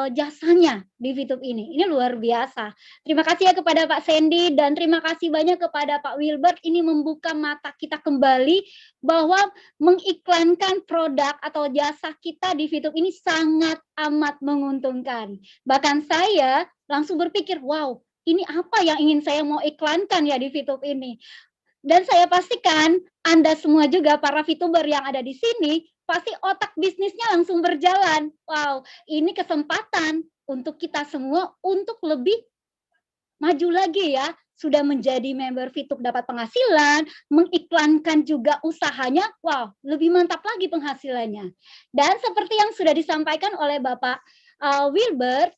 jasanya di VTube ini. Ini luar biasa. Terima kasih ya kepada Pak Sandy dan terima kasih banyak kepada Pak Wilbert. Ini membuka mata kita kembali bahwa mengiklankan produk atau jasa kita di VTube ini sangat amat menguntungkan. Bahkan saya langsung berpikir, wow, ini apa yang ingin saya mau iklankan ya di VTube ini. Dan saya pastikan Anda semua juga para VTuber yang ada di sini pasti otak bisnisnya langsung berjalan. Wow, ini kesempatan untuk kita semua untuk lebih maju lagi ya. Sudah menjadi member VTube dapat penghasilan, mengiklankan juga usahanya, wow, lebih mantap lagi penghasilannya. Dan seperti yang sudah disampaikan oleh Bapak Wilbert,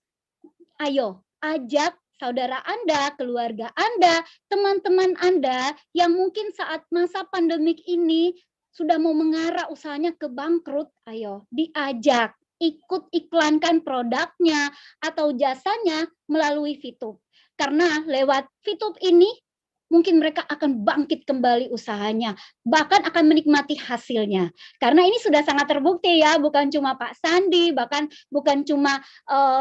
ayo ajak saudara Anda, keluarga Anda, teman-teman Anda yang mungkin saat masa pandemik ini sudah mau mengarah usahanya ke bangkrut, ayo diajak ikut iklankan produknya atau jasanya melalui VTube. Karena lewat VTube ini mungkin mereka akan bangkit kembali usahanya, bahkan akan menikmati hasilnya. Karena ini sudah sangat terbukti ya, bukan cuma Pak Sandi, bahkan bukan cuma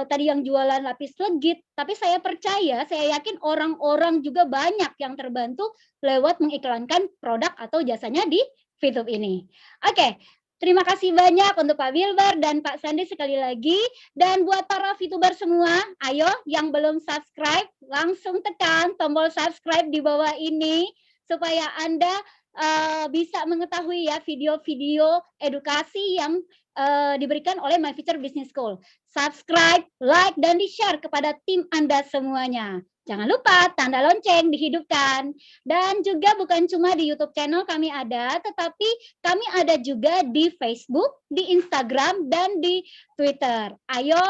tadi yang jualan lapis legit, tapi saya percaya, saya yakin orang-orang juga banyak yang terbantu lewat mengiklankan produk atau jasanya di VTube ini. Oke, terima kasih banyak untuk Pak Wilbert dan Pak Sandi sekali lagi. Dan buat para VTuber semua, ayo yang belum subscribe, langsung tekan tombol subscribe di bawah ini supaya Anda bisa mengetahui ya video-video edukasi yang diberikan oleh My Future Business School. Subscribe, like, dan di-share kepada tim Anda semuanya. Jangan lupa tanda lonceng dihidupkan. Dan juga bukan cuma di YouTube channel kami ada, tetapi kami ada juga di Facebook, di Instagram, dan di Twitter. Ayo,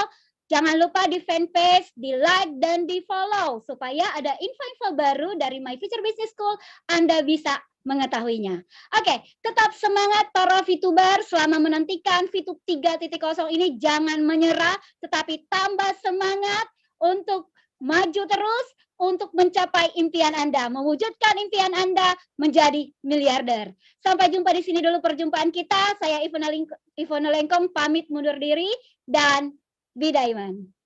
jangan lupa di fanpage, di like, dan di follow, supaya ada info-info baru dari My Future Business School, Anda bisa mengetahuinya. Oke, tetap semangat para VTuber selama menantikan VTube 3.0 ini, jangan menyerah, tetapi tambah semangat untuk maju terus untuk mencapai impian Anda, mewujudkan impian Anda menjadi miliarder. Sampai jumpa di sini dulu perjumpaan kita. Saya Ivona Lengkong pamit mundur diri dan bidaiman.